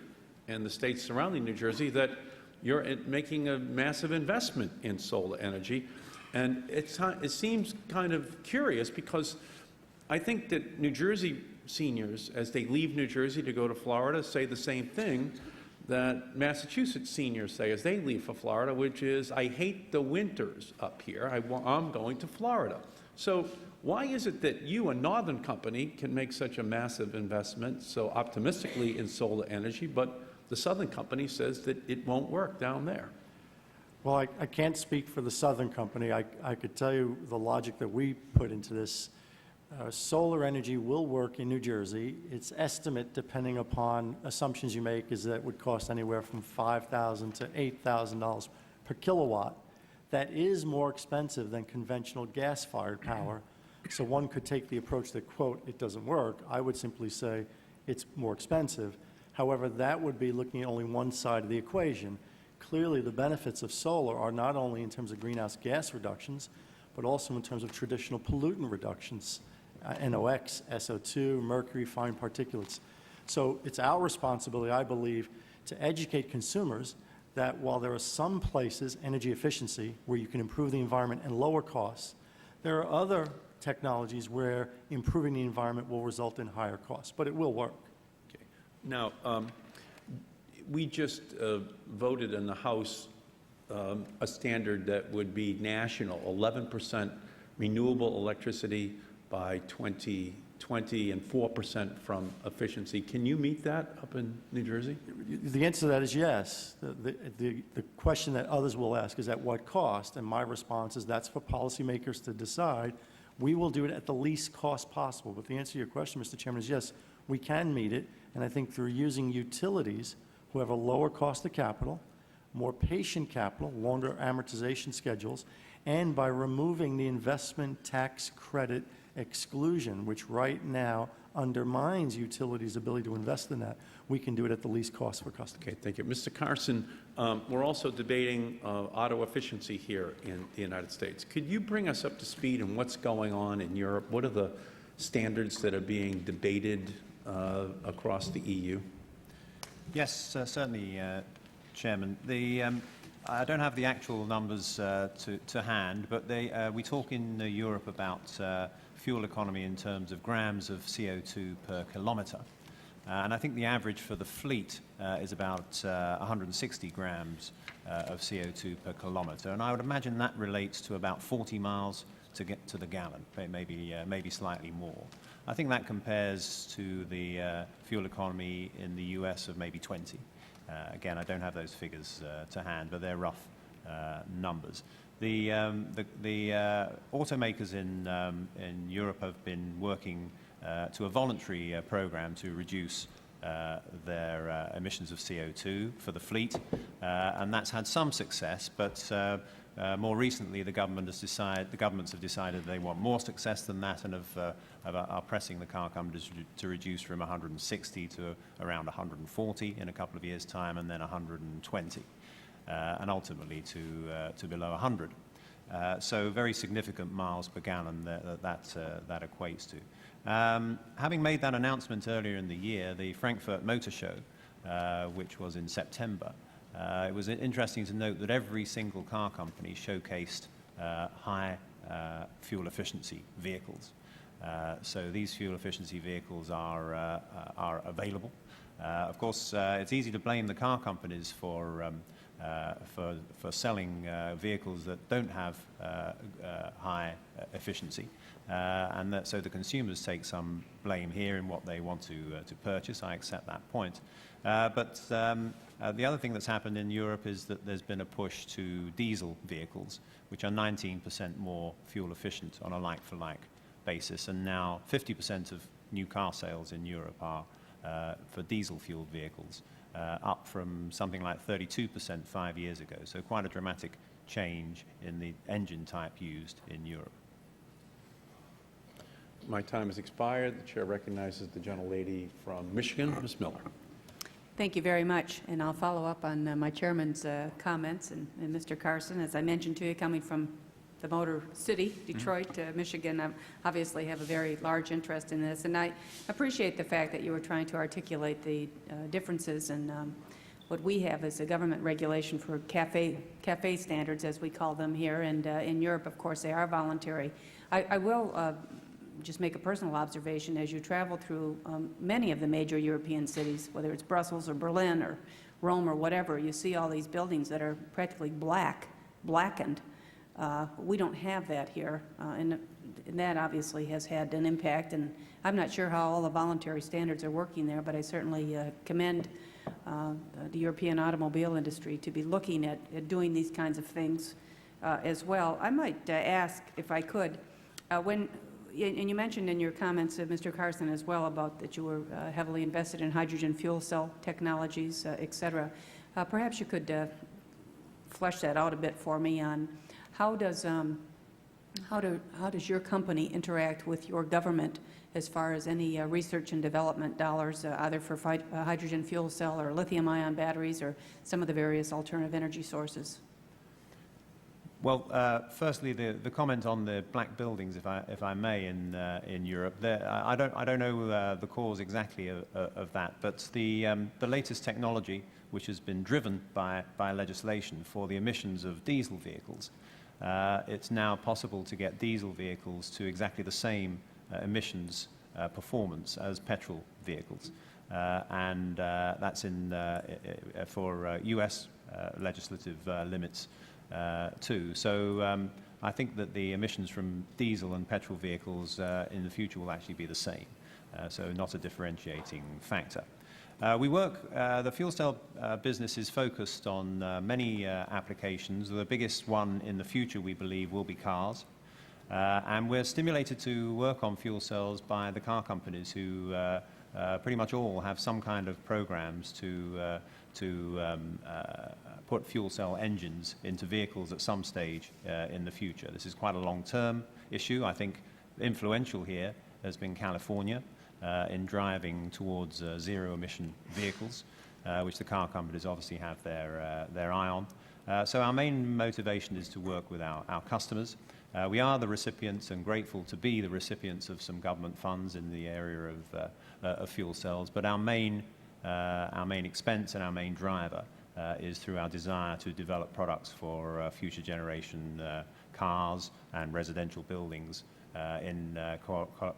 and the states surrounding New Jersey that you're making a massive investment in solar energy. And it seems kind of curious because I think that New Jersey seniors, as they leave New Jersey to go to Florida, say the same thing that Massachusetts seniors say as they leave for Florida, which is, I hate the winters up here. I'm going to Florida. So why is it that you, a northern company, can make such a massive investment so optimistically in solar energy, but the southern company says that it won't work down there? Well, I can't speak for the Southern Company. I could tell you the logic that we put into this. Solar energy will work in New Jersey. Its estimate, depending upon assumptions you make, is that it would cost anywhere from $5,000 to $8,000 per kilowatt. That is more expensive than conventional gas-fired power. So one could take the approach that, quote, it doesn't work. I would simply say it's more expensive. However, that would be looking at only one side of the equation. Clearly, the benefits of solar are not only in terms of greenhouse gas reductions, but also in terms of traditional pollutant reductions, NOx, SO2, mercury, fine particulates. So it's our responsibility, I believe, to educate consumers that while there are some places, energy efficiency, where you can improve the environment and lower costs, there are other technologies where improving the environment will result in higher costs, but it will work. Okay. Now, we just voted in the House a standard that would be national, 11% renewable electricity by 2020 and 4% from efficiency. Can you meet that up in New Jersey? The answer to that is yes. The question that others will ask is at what cost, and my response is that's for policymakers to decide. We will do it at the least cost possible. But the answer to your question, Mr. Chairman, is yes, we can meet it, and I think through using utilities who have a lower cost of capital, more patient capital, longer amortization schedules, and by removing the investment tax credit exclusion, which right now undermines utilities' ability to invest in that, we can do it at the least cost for customers. Okay, thank you. Mr. Carson, we're also debating auto efficiency here in the United States. Could you bring us up to speed on what's going on in Europe? What are the standards that are being debated across the EU? Yes, certainly, Chairman. I don't have the actual numbers to hand, but we talk in Europe about fuel economy in terms of grams of CO2 per kilometre. And I think the average for the fleet is about 160 grams of CO2 per kilometre. And I would imagine that relates to about 40 miles to get to the gallon, maybe slightly more. I think that compares to the fuel economy in the US of maybe 20. Again, I don't have those figures to hand, but they're rough numbers. The automakers in Europe have been working to a voluntary program to reduce their emissions of CO2 for the fleet, and that's had some success. But more recently, the governments have decided they want more success than that, and are pressing the car companies to reduce from 160 to around 140 in a couple of years' time, and then 120, and ultimately to below 100. So very significant miles per gallon that equates to. Having made that announcement earlier in the year, the Frankfurt Motor Show, which was in September, it was interesting to note that every single car company showcased high fuel efficiency vehicles. So these fuel efficiency vehicles are available. Of course, it's easy to blame the car companies for selling vehicles that don't have high efficiency, and so the consumers take some blame here in what they want to purchase. I accept that point. But the other thing that's happened in Europe is that there's been a push to diesel vehicles, which are 19% more fuel efficient on a like-for-like basis, and now 50% of new car sales in Europe are for diesel-fueled vehicles, up from something like 32% 5 years ago. So quite a dramatic change in the engine type used in Europe. My time has expired. The Chair recognizes the gentlelady from Michigan, Ms. Miller. Thank you very much, and I'll follow up on my chairman's comments and Mr. Carson. As I mentioned to you, coming from the Motor City, Detroit, Michigan, I obviously have a very large interest in this, and I appreciate the fact that you were trying to articulate the differences in what we have as a government regulation for cafe standards, as we call them here, and in Europe, of course, they are voluntary. I will just make a personal observation. As you travel through many of the major European cities, whether it's Brussels or Berlin or Rome or whatever, you see all these buildings that are practically blackened. We don't have that here, and that obviously has had an impact, and I'm not sure how all the voluntary standards are working there, but I certainly commend the European automobile industry to be looking at doing these kinds of things as well. I might ask, if I could, and you mentioned in your comments, Mr. Carson, as well, about that you were heavily invested in hydrogen fuel cell technologies, et cetera. Perhaps you could flesh that out a bit for me on how does your company interact with your government as far as any research and development dollars, either for hydrogen fuel cell or lithium-ion batteries or some of the various alternative energy sources? Well, firstly, the comment on the black buildings, if I may, in Europe. I don't know the cause exactly of that, but the latest technology, which has been driven by legislation for the emissions of diesel vehicles, it's now possible to get diesel vehicles to exactly the same emissions performance as petrol vehicles. And that's for U.S. legislative limits too. So I think that the emissions from diesel and petrol vehicles in the future will actually be the same, so not a differentiating factor. The fuel cell business is focused on many applications. The biggest one in the future, we believe, will be cars. And we're stimulated to work on fuel cells by the car companies who pretty much all have some kind of programs to put fuel cell engines into vehicles at some stage in the future. This is quite a long-term issue. I think influential here has been California in driving towards zero-emission vehicles, which the car companies obviously have their eye on. So our main motivation is to work with our customers. We are the recipients and grateful to be the recipients of some government funds in the area of fuel cells, but our main expense and our main driver is through our desire to develop products for future generation cars and residential buildings in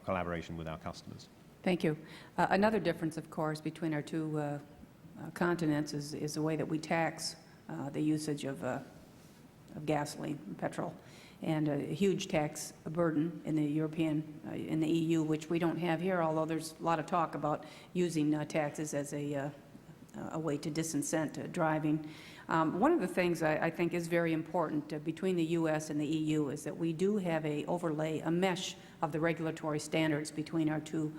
collaboration with our customers. Thank you. Another difference, of course, between our two continents is the way that we tax the usage of gasoline and petrol, and a huge tax burden in the EU, which we don't have here, although there's a lot of talk about using taxes as a way to disincent driving. One of the things I think is very important between the U.S. and the EU is that we do have a mesh of the regulatory standards between our two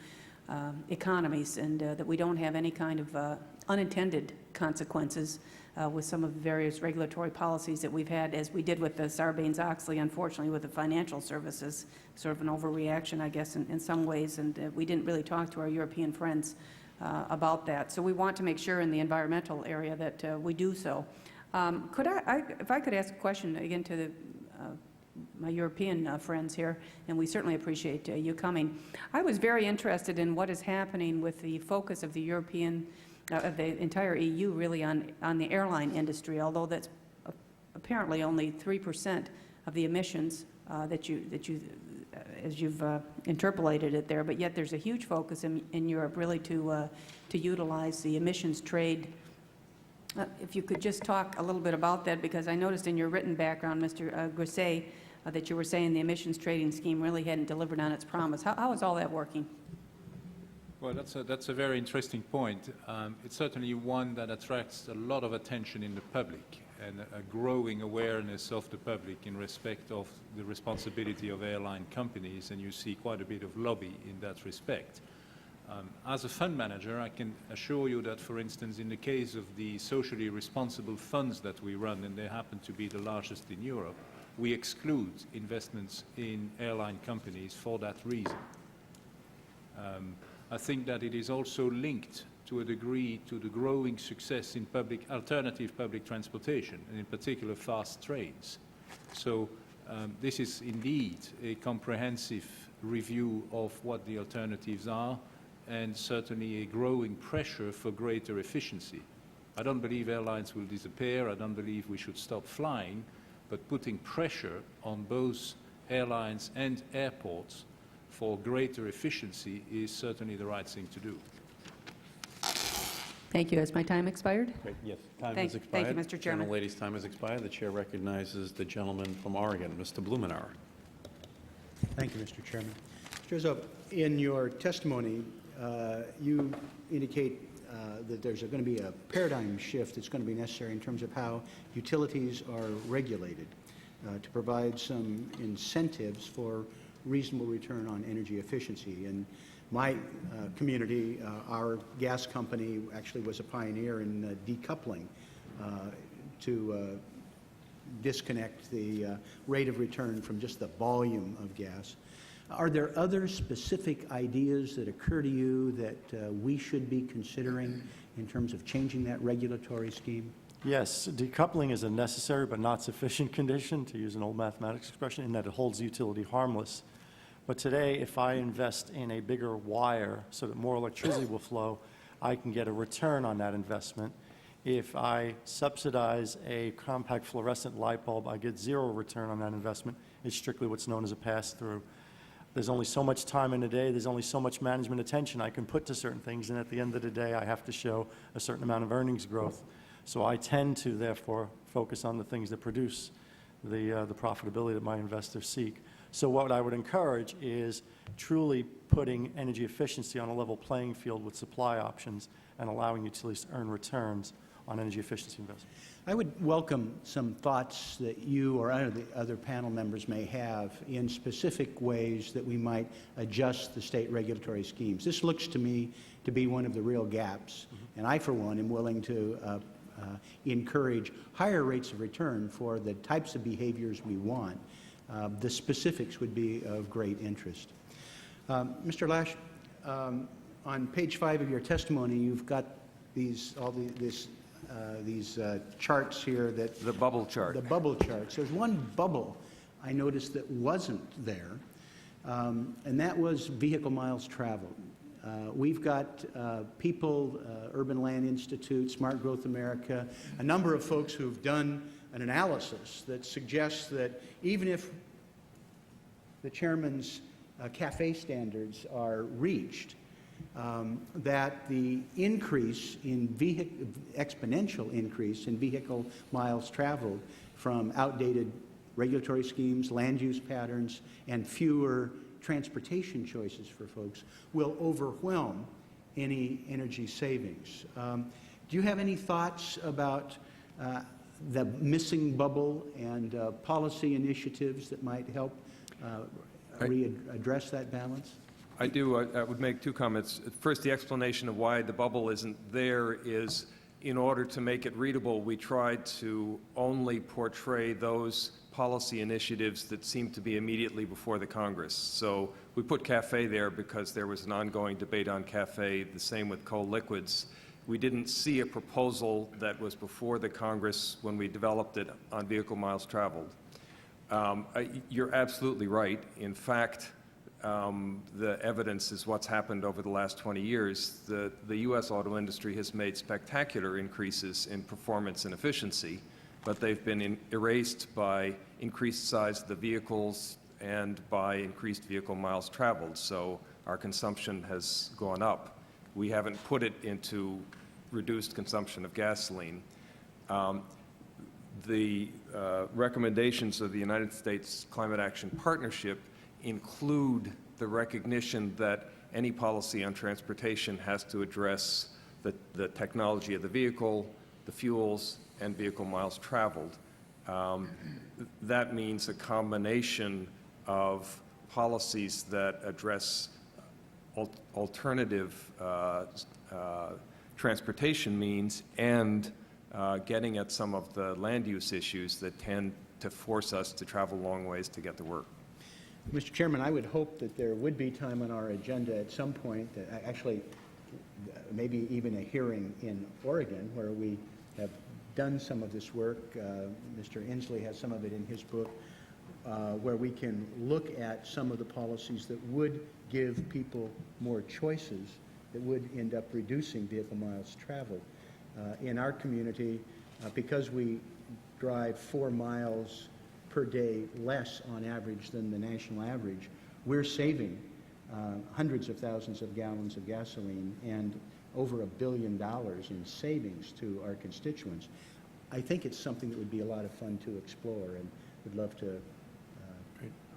economies, and that we don't have any kind of unintended consequences with some of the various regulatory policies that we've had, as we did with the Sarbanes-Oxley, unfortunately, with the financial services, sort of an overreaction, I guess, in some ways, and we didn't really talk to our European friends about that. So we want to make sure in the environmental area that we do so. If I could ask a question again to my European friends here, and we certainly appreciate you coming. I was very interested in what is happening with the focus of the of the entire EU really on the airline industry, although that's apparently only 3% of the emissions that you as you've interpolated it there, but yet there's a huge focus in Europe really to utilize the emissions trade. If you could just talk a little bit about that, because I noticed in your written background, Mr. Grisset, that you were saying the emissions trading scheme really hadn't delivered on its promise. How is all that working? Well, that's a very interesting point. It's certainly one that attracts a lot of attention in the public and a growing awareness of the public in respect of the responsibility of airline companies, and you see quite a bit of lobby in that respect. As a fund manager, I can assure you that, for instance, in the case of the socially responsible funds that we run, and they happen to be the largest in Europe, we exclude investments in airline companies for that reason. I think that it is also linked to a degree to the growing success in alternative public transportation, and in particular fast trains. So this is indeed a comprehensive review of what the alternatives are, and certainly a growing pressure for greater efficiency. I don't believe airlines will disappear. I don't believe we should stop flying, but putting pressure on both airlines and airports for greater efficiency is certainly the right thing to do. Thank you. Has my time expired? Great. Yes, time has expired. Thank you, Mr. Chairman. The lady's time has expired. The chair recognizes the gentleman from Oregon, Mr. Blumenauer. Thank you, Mr. Chairman. Mr. Rizzo, in your testimony, you indicate that there's going to be a paradigm shift that's going to be necessary in terms of how utilities are regulated to provide some incentives for reasonable return on energy efficiency. In my community, our gas company actually was a pioneer in decoupling to disconnect the rate of return from just the volume of gas. Are there other specific ideas that occur to you that we should be considering in terms of changing that regulatory scheme? Yes, decoupling is a necessary but not sufficient condition, to use an old mathematics expression, in that it holds the utility harmless. But today, if I invest in a bigger wire so that more electricity will flow, I can get a return on that investment. If I subsidize a compact fluorescent light bulb, I get zero return on that investment. It's strictly what's known as a pass-through. There's only so much time in a day, there's only so much management attention I can put to certain things, and at the end of the day, I have to show a certain amount of earnings growth. So I tend to, therefore, focus on the things that produce the profitability that my investors seek. So what I would encourage is truly putting energy efficiency on a level playing field with supply options and allowing utilities to earn returns on energy efficiency investment. I would welcome some thoughts that you or other panel members may have in specific ways that we might adjust the state regulatory schemes. This looks to me to be one of the real gaps, and I, for one, am willing to encourage higher rates of return for the types of behaviors we want. The specifics would be of great interest. Mr. Lash, on page 5 of your testimony, you've got these charts here that The bubble chart. the bubble charts. There's one bubble I noticed that wasn't there, and that was vehicle miles traveled. We've got people, Urban Land Institute, Smart Growth America, a number of folks who've done an analysis that suggests that even if the chairman's CAFE standards are reached, that the increase in exponential increase in vehicle miles traveled from outdated regulatory schemes, land use patterns, and fewer transportation choices for folks will overwhelm any energy savings. Do you have any thoughts about the missing bubble and policy initiatives that might help address that balance? I do. I would make two comments. First, the explanation of why the bubble isn't there is, in order to make it readable, we tried to only portray those policy initiatives that seem to be immediately before the Congress. So we put CAFE there because there was an ongoing debate on CAFE, the same with coal liquids. We didn't see a proposal that was before the Congress when we developed it on vehicle miles traveled. You're absolutely right. In fact, the evidence is what's happened over the last 20 years. The U.S. auto industry has made spectacular increases in performance and efficiency, but they've been erased by increased size of the vehicles and by increased vehicle miles traveled. So our consumption has gone up. We haven't put it into reduced consumption of gasoline. The recommendations of the United States Climate Action Partnership include the recognition that any policy on transportation has to address the technology of the vehicle, the fuels, and vehicle miles traveled. That means a combination of policies that address alternative transportation means and getting at some of the land use issues that tend to force us to travel long ways to get to work. Mr. Chairman, I would hope that there would be time on our agenda at some point, actually maybe even a hearing in Oregon where we have done some of this work. Mr. Inslee has some of it in his book, where we can look at some of the policies that would give people more choices that would end up reducing vehicle miles traveled. In our community, because we drive 4 miles per day less on average than the national average, we're saving hundreds of thousands of gallons of gasoline and over $1 billion in savings to our constituents. I think it's something that would be a lot of fun to explore, and would love to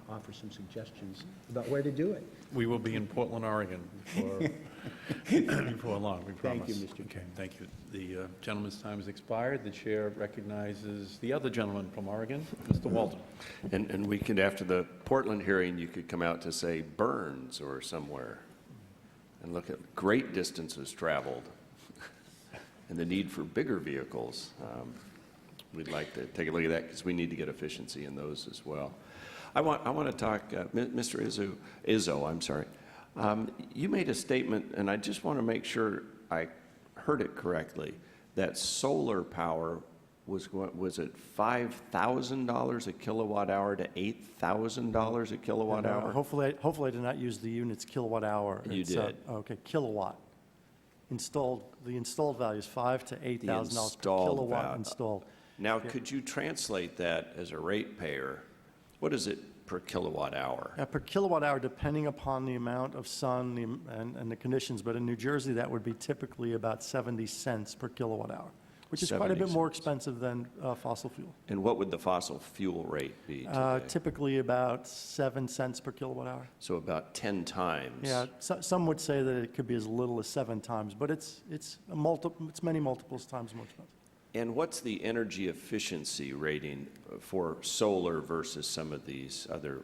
offer some suggestions about where to do it. We will be in Portland, Oregon before long, we promise. Thank you, Mr. Okay, thank you. The gentleman's time has expired. The chair recognizes the other gentleman from Oregon, Mr. Walton. And we could, after the Portland hearing, you could come out to, say, Burns or somewhere and look at great distances traveled and the need for bigger vehicles. We'd like to take a look at that because we need to get efficiency in those as well. I want to talk, Mr. Izzo, I'm sorry. You made a statement, and I just want to make sure I heard it correctly, that solar power was it $5,000 a kilowatt hour to $8,000 a kilowatt hour? Hopefully I did not use the units kilowatt hour. You did. Okay, kilowatt. the installed value is $5,000 to $8,000 per installed kilowatt value. installed. Now, could you translate that as a ratepayer? What is it per kilowatt hour? Per kilowatt hour, depending upon the amount of sun and the conditions, but in New Jersey, that would be typically about 70 cents per kilowatt hour, which is quite a bit more expensive than fossil fuel. And what would the fossil fuel rate be today? Typically about 7 cents per kilowatt hour. So about 10 times. Yeah, some would say that it could be as little as 7 times, but it's many multiples times more expensive. And what's the energy efficiency rating for solar versus some of these other?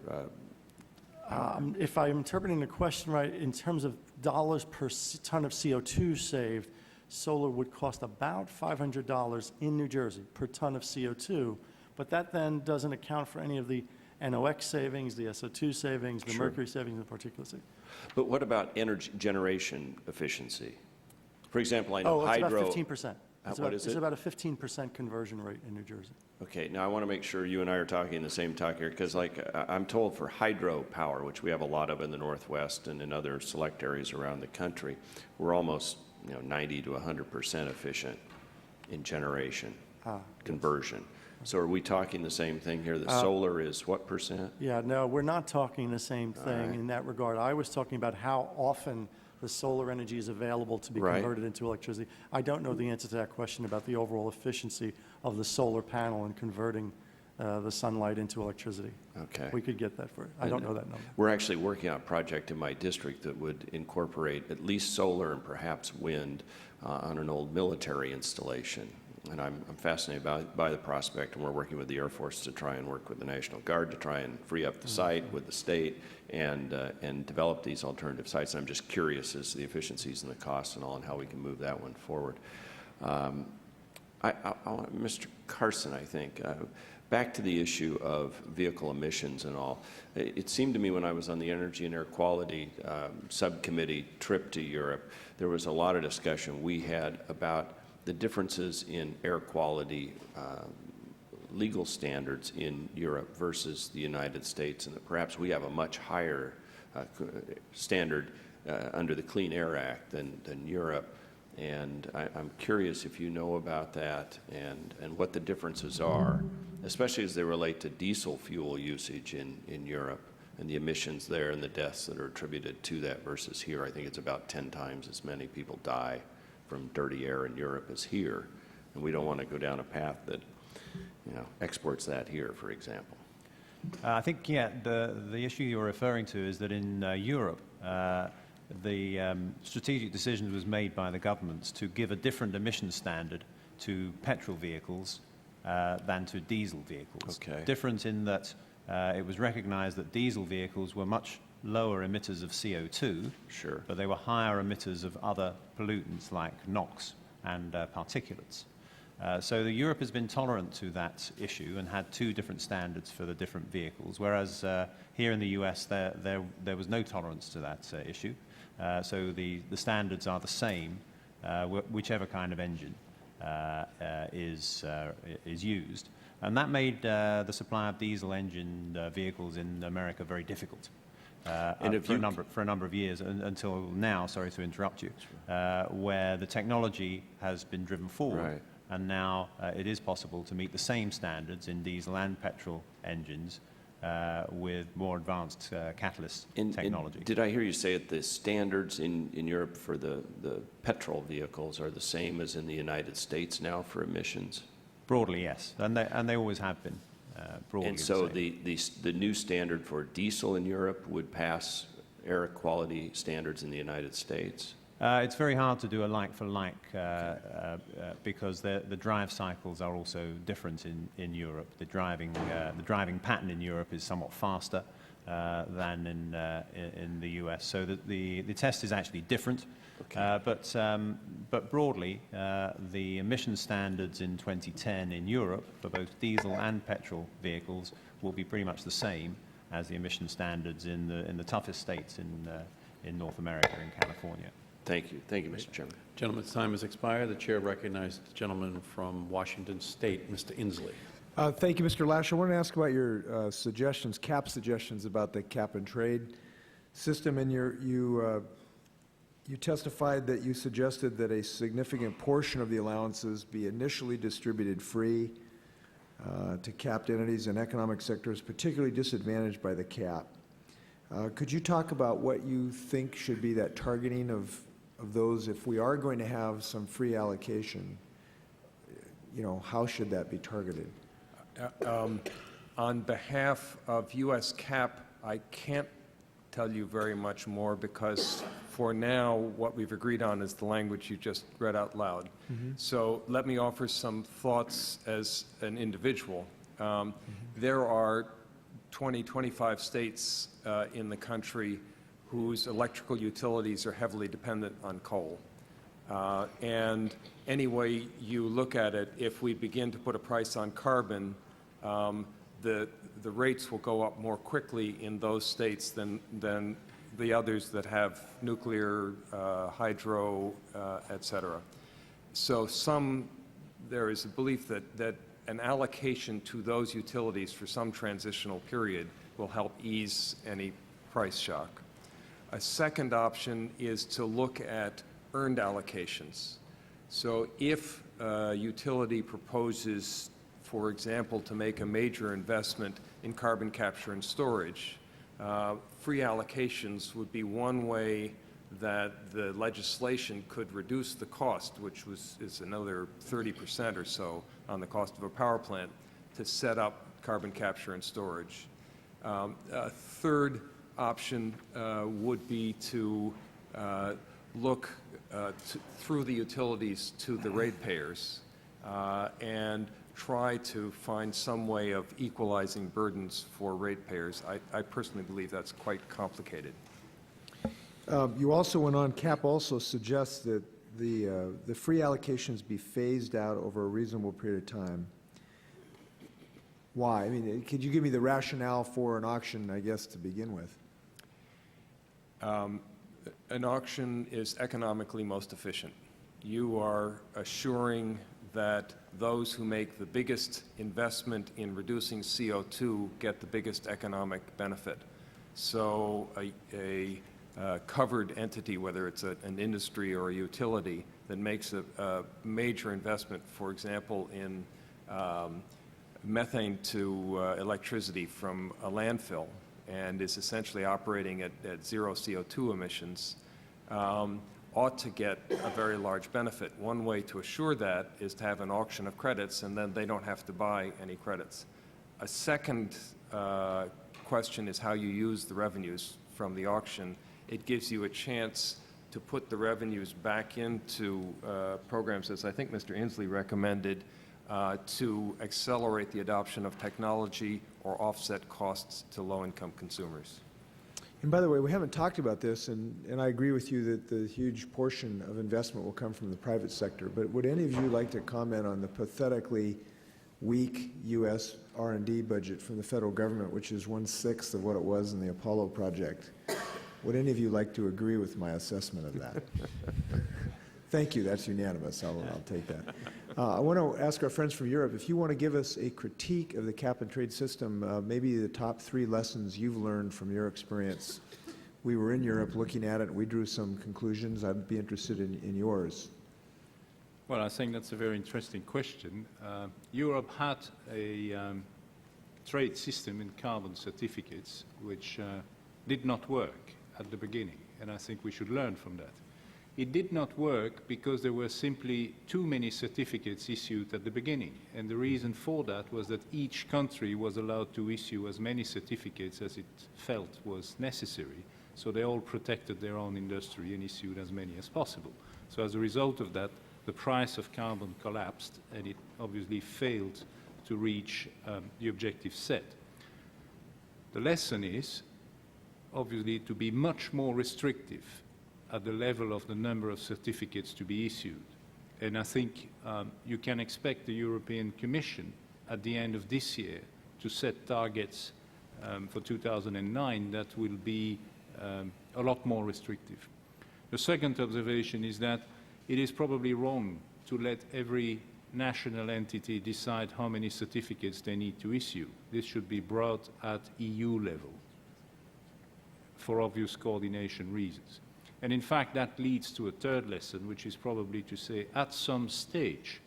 If I'm interpreting the question right, in terms of dollars per ton of CO2 saved, solar would cost about $500 in New Jersey per ton of CO2, but that then doesn't account for any of the NOx savings, the SO2 savings, the mercury savings, and the particulate savings. But what about energy generation efficiency? For example, I know hydro. It's about 15%. What is it? It's about a 15% conversion rate in New Jersey. Okay, now I want to make sure you and I are talking the same talk here, because I'm told for hydropower, which we have a lot of in the Northwest and in other select areas around the country, we're almost 90 to 100% efficient in generation conversion. So are we talking the same thing here, that solar is what percent? Yeah, no, we're not talking the same thing in that regard. I was talking about how often the solar energy is available to be converted into electricity. I don't know the answer to that question about the overall efficiency of the solar panel in converting the sunlight into electricity. Okay. We could get that for you. I don't know that number. We're actually working on a project in my district that would incorporate at least solar and perhaps wind on an old military installation. And I'm fascinated by the prospect, and we're working with the Air Force to try and work with the National Guard to try and free up the site with the state and develop these alternative sites. And I'm just curious as to the efficiencies and the costs and all, and how we can move that one forward. Mr. Carson, I think, back to the issue of vehicle emissions and all. It seemed to me when I was on the Energy and Air Quality Subcommittee trip to Europe, there was a lot of discussion we had about the differences in air quality legal standards in Europe versus the United States, and that perhaps we have a much higher standard under the Clean Air Act than Europe. And I'm curious if you know about that and what the differences are, especially as they relate to diesel fuel usage in Europe and the emissions there and the deaths that are attributed to that versus here. I think it's about 10 times as many people die from dirty air in Europe as here, and we don't want to go down a path that exports that here, for example. I think, the issue you're referring to is that in Europe, the strategic decision was made by the governments to give a different emission standard to petrol vehicles than to diesel vehicles. Okay. Different in that it was recognized that diesel vehicles were much lower emitters of CO2, Sure. but they were higher emitters of other pollutants like NOx and particulates. So Europe has been tolerant to that issue and had two different standards for the different vehicles, whereas here in the US there was no tolerance to that issue. So the standards are the same, whichever kind of engine is used. And that made the supply of diesel engine vehicles in America very difficult. For a number of years, until now, sorry to interrupt you, where the technology has been driven forward, and now it is possible to meet the same standards in diesel and petrol engines with more advanced catalyst technology. Did I hear you say that the standards in Europe for the petrol vehicles are the same as in the United States now for emissions? Broadly, yes, and they always have been. And so the new standard for diesel in Europe would pass air quality standards in the United States? It's very hard to do a like-for-like because the drive cycles are also different in Europe. The driving pattern in Europe is somewhat faster than in the US. So the test is actually different. Okay. But broadly, the emission standards in 2010 in Europe for both diesel and petrol vehicles will be pretty much the same as the emission standards in the toughest states in North America and California. Thank you. Thank you, Mr. Chairman. Gentleman's time has expired. The chair recognizes the gentleman from Washington State, Mr. Inslee. Thank you, Mr. Lash. I want to ask about your suggestions about the cap and trade system. And You testified that you suggested that a significant portion of the allowances be initially distributed free to capped entities and economic sectors particularly disadvantaged by the cap. Could you talk about what you think should be that targeting of those if we are going to have some free allocation? You know, how should that be targeted? On behalf of U.S. CAP, I can't tell you very much more because for now what we've agreed on is the language you just read out loud. So let me offer some thoughts as an individual. There are 25 states in the country whose electrical utilities are heavily dependent on coal. And any way you look at it, if we begin to put a price on carbon, the rates will go up more quickly in those states than the others that have nuclear, hydro, et cetera. So there is a belief that an allocation to those utilities for some transitional period will help ease any price shock. A second option is to look at earned allocations. So if a utility proposes, for example, to make a major investment in carbon capture and storage, free allocations would be one way that the legislation could reduce the cost, which is another 30% or so on the cost of a power plant, to set up carbon capture and storage. A third option would be to look through the utilities to the ratepayers and try to find some way of equalizing burdens for ratepayers. I personally believe that's quite complicated. You also went on, CAP also suggests that the free allocations be phased out over a reasonable period of time. Why? I mean, could you give me the rationale for an auction, I guess, to begin with? An auction is economically most efficient. You are assuring that those who make the biggest investment in reducing CO2 get the biggest economic benefit. So a covered entity, whether it's an industry or a utility, that makes a major investment, for example, in methane to electricity from a landfill, and is essentially operating at zero CO2 emissions, ought to get a very large benefit. One way to assure that is to have an auction of credits, and then they don't have to buy any credits. A second question is how you use the revenues from the auction. It gives you a chance to put the revenues back into programs, as I think Mr. Inslee recommended, to accelerate the adoption of technology or offset costs to low-income consumers. And by the way, we haven't talked about this, and I agree with you that the huge portion of investment will come from the private sector, but would any of you like to comment on the pathetically weak U.S. R&D budget from the federal government, which is 1/6 of what it was in the Apollo project? Would any of you like to agree with my assessment of that? Thank you. That's unanimous. I'll take that. I want to ask our friends from Europe, if you want to give us a critique of the cap-and-trade system, maybe the top 3 lessons you've learned from your experience. We were in Europe looking at it, and we drew some conclusions. I'd be interested in yours. Well, I think that's a very interesting question. Europe had a trade system in carbon certificates which did not work at the beginning, and I think we should learn from that. It did not work because there were simply too many certificates issued at the beginning, and the reason for that was that each country was allowed to issue as many certificates as it felt was necessary, so they all protected their own industry and issued as many as possible. So as a result of that, the price of carbon collapsed, and it obviously failed to reach the objective set. The lesson is obviously to be much more restrictive at the level of the number of certificates to be issued. And I think you can expect the European Commission at the end of this year to set targets for 2009 that will be a lot more restrictive. The second observation is that it is probably wrong to let every national entity decide how many certificates they need to issue. This should be brought at EU level for obvious coordination reasons. And in fact, that leads to a third lesson, which is probably to say, at some stage,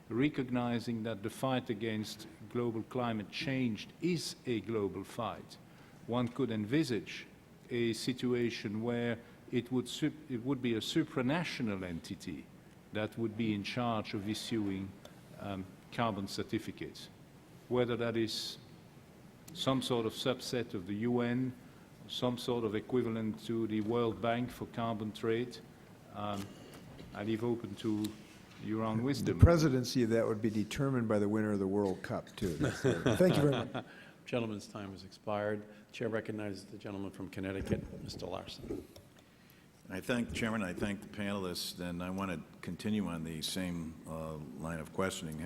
recognizing that the fight against global climate change is a global fight, one could envisage a situation where it would be a supranational entity that would be in charge of issuing carbon certificates, whether that is some sort of subset of the UN, some sort of equivalent to the World Bank for carbon trade. I leave open to your own wisdom. The presidency of that would be determined by the winner of the World Cup, too. Thank you very much. Gentleman's time has expired. The chair recognizes the gentleman from Connecticut, Mr. Larson. I thank, Chairman, I thank the panelists, and I want to continue on the same line of questioning,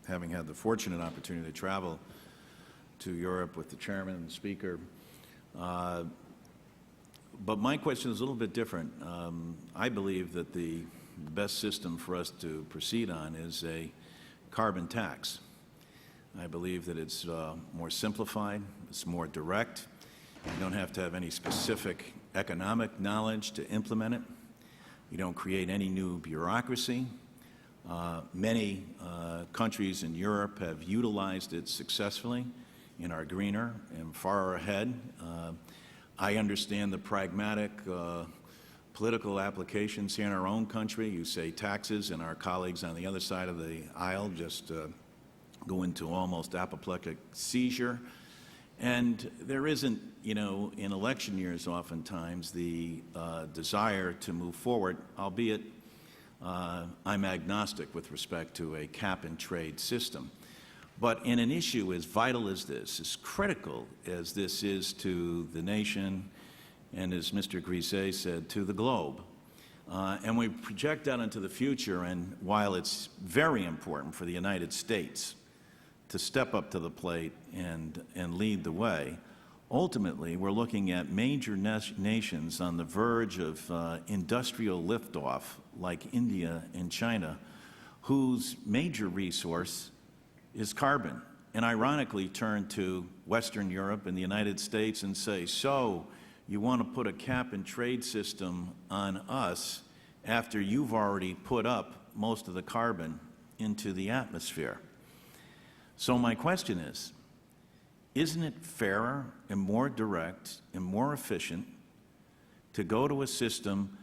having had the fortunate opportunity to travel to Europe with the chairman and the speaker. But my question is a little bit different. I believe that the best system for us to proceed on is a carbon tax. I believe that it's more simplified, it's more direct. You don't have to have any specific economic knowledge to implement it. You don't create any new bureaucracy. Many countries in Europe have utilized it successfully and are greener and far ahead. I understand the pragmatic political applications here in our own country. You say taxes, and our colleagues on the other side of the aisle just go into almost apoplectic seizure. And there isn't, you know, in election years oftentimes the desire to move forward, albeit I'm agnostic with respect to a cap-and-trade system. But in an issue as vital as this, as critical as this is to the nation, and as Mr. Griset said, to the globe, and we project out into the future, and while it's very important for the United States to step up to the plate and lead the way, ultimately we're looking at major nations on the verge of industrial liftoff, like India and China, whose major resource is carbon, and ironically turn to Western Europe and the United States and say, so you want to put a cap-and-trade system on us after you've already put up most of the carbon into the atmosphere. So my question is, isn't it fairer and more direct and more efficient to go to a system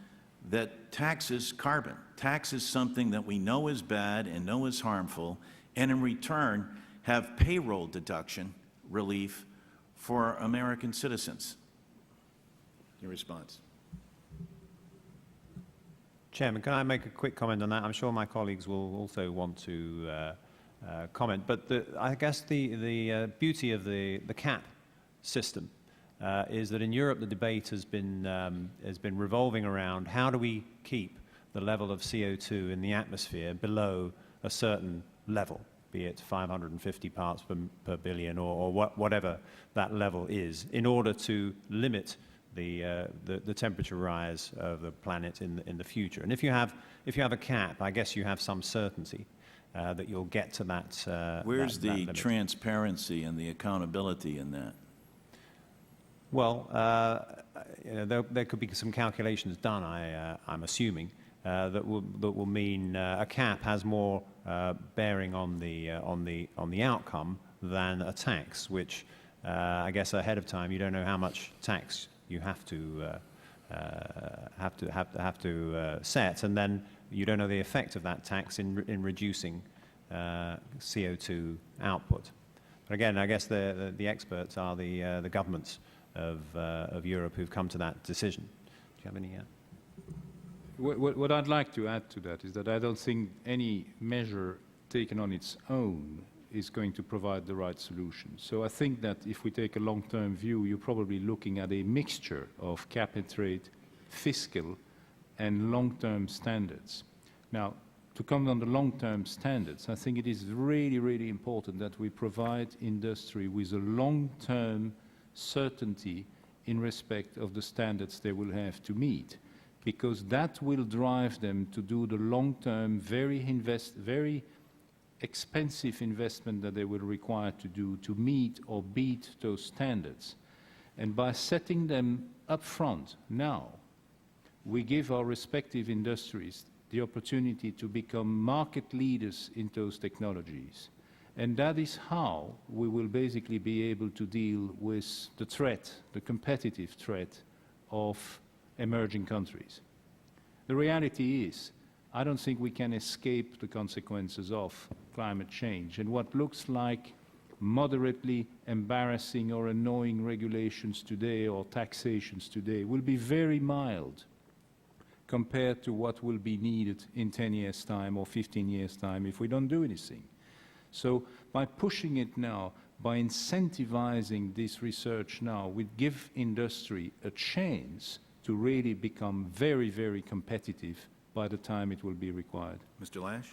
that taxes carbon, taxes something that we know is bad and know is harmful, and in return have payroll deduction relief for American citizens? Your response. Chairman, can I make a quick comment on that? I'm sure my colleagues will also want to comment. But I guess the beauty of the cap system is that in Europe the debate has been revolving around how do we keep the level of CO2 in the atmosphere below a certain level, be it 550 parts per billion or whatever that level is, in order to limit the temperature rise of the planet in the future. And if you have a cap, I guess you have some certainty that you'll get to that. Where's that the limit. Transparency and the accountability in that? Well, you know, there could be some calculations done, I'm assuming, that will mean a cap has more bearing on the outcome than a tax, which I guess ahead of time you don't know how much tax you have to set, and then you don't know the effect of that tax in reducing CO2 output. But again, I guess the experts are the governments of Europe who've come to that decision. Do you have any? What I'd like to add to that is that I don't think any measure taken on its own is going to provide the right solution. So I think that if we take a long-term view, you're probably looking at a mixture of cap-and-trade, fiscal, and long-term standards. Now, to come on the long-term standards, I think it is really, really important that we provide industry with a long-term certainty in respect of the standards they will have to meet, because that will drive them to do the long-term, very expensive investment that they will require to do to meet or beat those standards. And by setting them up front now, we give our respective industries the opportunity to become market leaders in those technologies. And that is how we will basically be able to deal with the threat, the competitive threat of emerging countries. The reality is, I don't think we can escape the consequences of climate change. And what looks like moderately embarrassing or annoying regulations today or taxations today will be very mild compared to what will be needed in 10 years' time or 15 years' time if we don't do anything. So by pushing it now, by incentivizing this research now, we give industry a chance to really become very, very competitive by the time it will be required. Mr. Lash?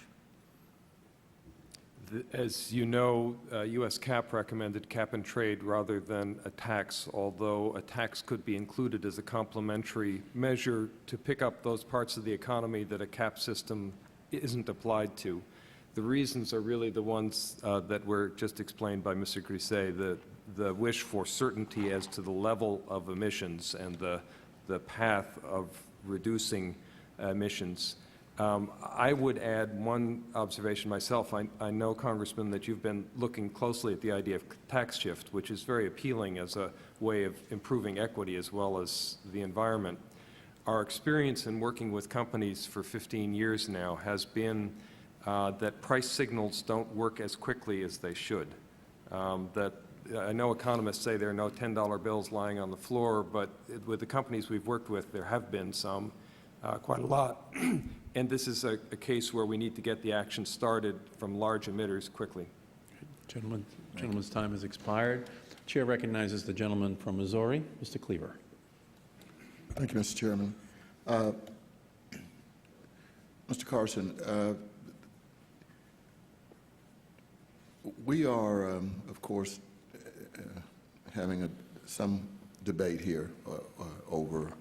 As you know, U.S. CAP recommended cap and trade rather than a tax, although a tax could be included as a complementary measure to pick up those parts of the economy that a cap system isn't applied to. The reasons are really the ones that were just explained by Mr. Grisset, the wish for certainty as to the level of emissions and the path of reducing emissions. I would add one observation myself. I know, Congressman, that you've been looking closely at the idea of tax shift, which is very appealing as a way of improving equity as well as the environment. Our experience in working with companies for 15 years now has been that price signals don't work as quickly as they should. I know economists say there are no $10 bills lying on the floor, but with the companies we've worked with, there have been some, quite a lot. And this is a case where we need to get the action started from large emitters quickly. Gentleman's time has expired. Chair recognizes the gentleman from Missouri, Mr. Cleaver. Thank you, Mr. Chairman. Mr. Carson, we are, of course, having some debate here over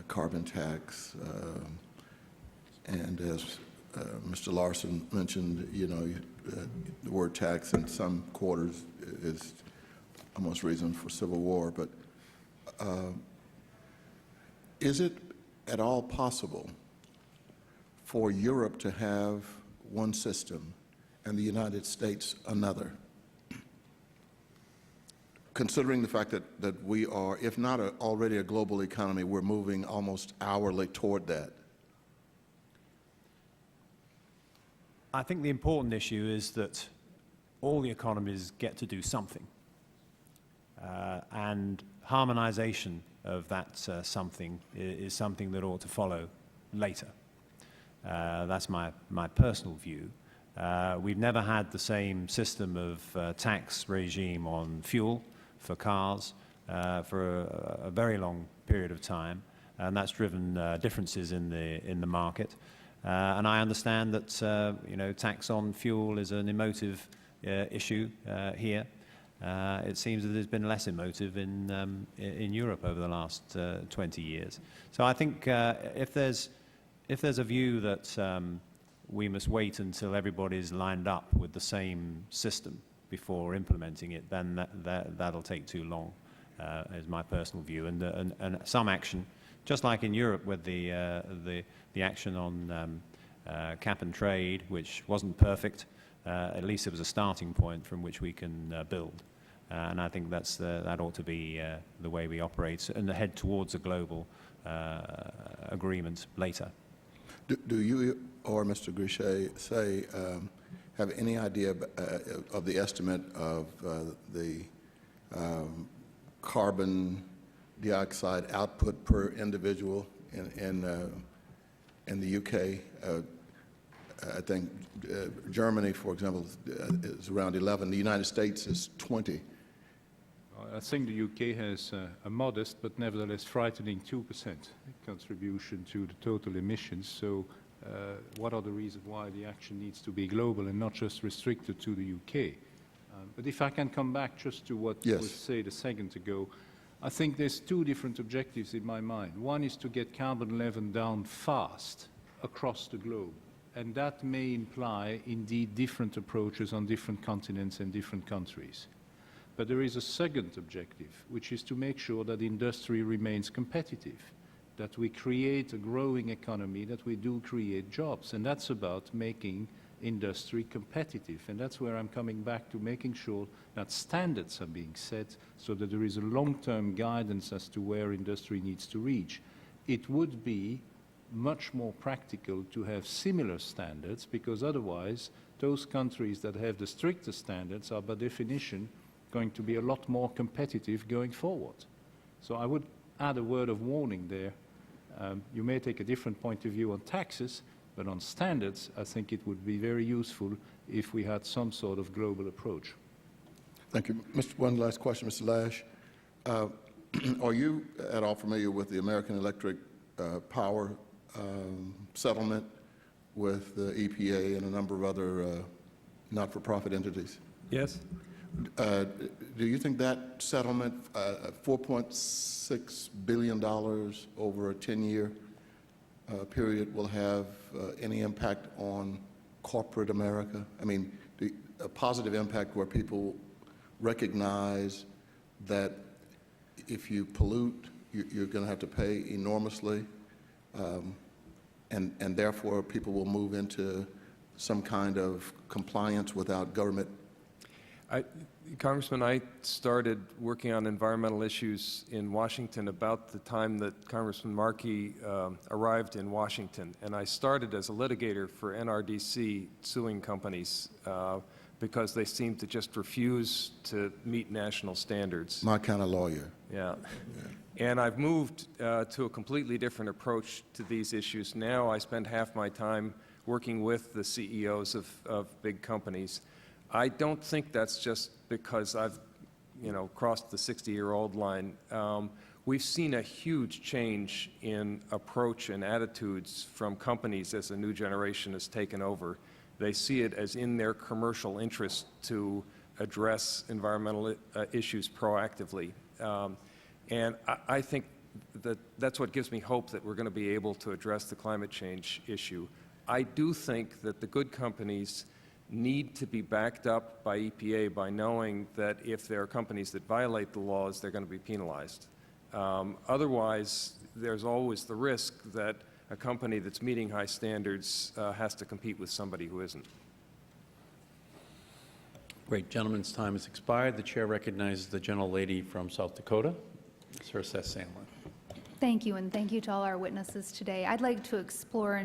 carbon tax, and as Mr. Larson mentioned, you know, the word tax in some quarters is almost reason for civil war. But is it at all possible for Europe to have one system and the United States another, considering the fact that we are, if not already a global economy, we're moving almost hourly toward that? I think the important issue is that all the economies get to do something, and harmonization of that something is something that ought to follow later. That's my personal view. We've never had the same system of tax regime on fuel for cars for a very long period of time, and that's driven differences in the market. And I understand that you know, tax on fuel is an emotive issue here. It seems that there's been less emotive in Europe over the last 20 years. So I think if there's a view that we must wait until everybody's lined up with the same system before implementing it, then that'll take too long, is my personal view. And some action, just like in Europe with the action on cap and trade, which wasn't perfect, at least it was a starting point from which we can build. And I think that ought to be the way we operate and head towards a global agreement later. Do you or Mr. Grisset have any idea of the estimate of the carbon dioxide output per individual in the UK? I think Germany, for example, is around 11. The United States is 20. I think the UK has a modest but nevertheless frightening 2% contribution to the total emissions. So what are the reasons why the action needs to be global and not just restricted to the UK? But if I can come back just to what was said a second ago, I think there's two different objectives in my mind. One is to get carbon level down fast across the globe. And that may imply, indeed, different approaches on different continents and different countries. But there is a second objective, which is to make sure that industry remains competitive. that we create a growing economy, that we do create jobs. And that's about making industry competitive. And that's where I'm coming back to making sure that standards are being set so that there is a long-term guidance as to where industry needs to reach. It would be much more practical to have similar standards, because otherwise those countries that have the stricter standards are by definition going to be a lot more competitive going forward. So I would add a word of warning there. You may take a different point of view on taxes, but on standards, I think it would be very useful if we had some sort of global approach. Thank you. One last question, Mr. Lash. Are you at all familiar with the American Electric Power settlement with the EPA and a number of other not-for-profit entities? Yes. Do you think that settlement, $4.6 billion over a 10-year period, will have any impact on corporate America? I mean, a positive impact where people recognize that if you pollute, you're going to have to pay enormously, and therefore people will move into some kind of compliance without government. Congressman, I started working on environmental issues in Washington about the time that Congressman Markey arrived in Washington. And I started as a litigator for NRDC suing companies because they seemed to just refuse to meet national standards. My kind of lawyer. Yeah. And I've moved to a completely different approach to these issues. Now I spend half my time working with the CEOs of big companies. I don't think that's just because I've, crossed the 60-year-old line. We've seen a huge change in approach and attitudes from companies as a new generation has taken over. They see it as in their commercial interest to address environmental issues proactively. And I think that that's what gives me hope that we're going to be able to address the climate change issue. I do think that the good companies need to be backed up by EPA by knowing that if there are companies that violate the laws, they're going to be penalized. Otherwise, there's always the risk that a company that's meeting high standards has to compete with somebody who isn't. Great. Gentleman's time has expired. The chair recognizes the gentlelady from South Dakota, Ms. Herseth Sandlin. Thank you, and thank you to all our witnesses today. I'd like to explore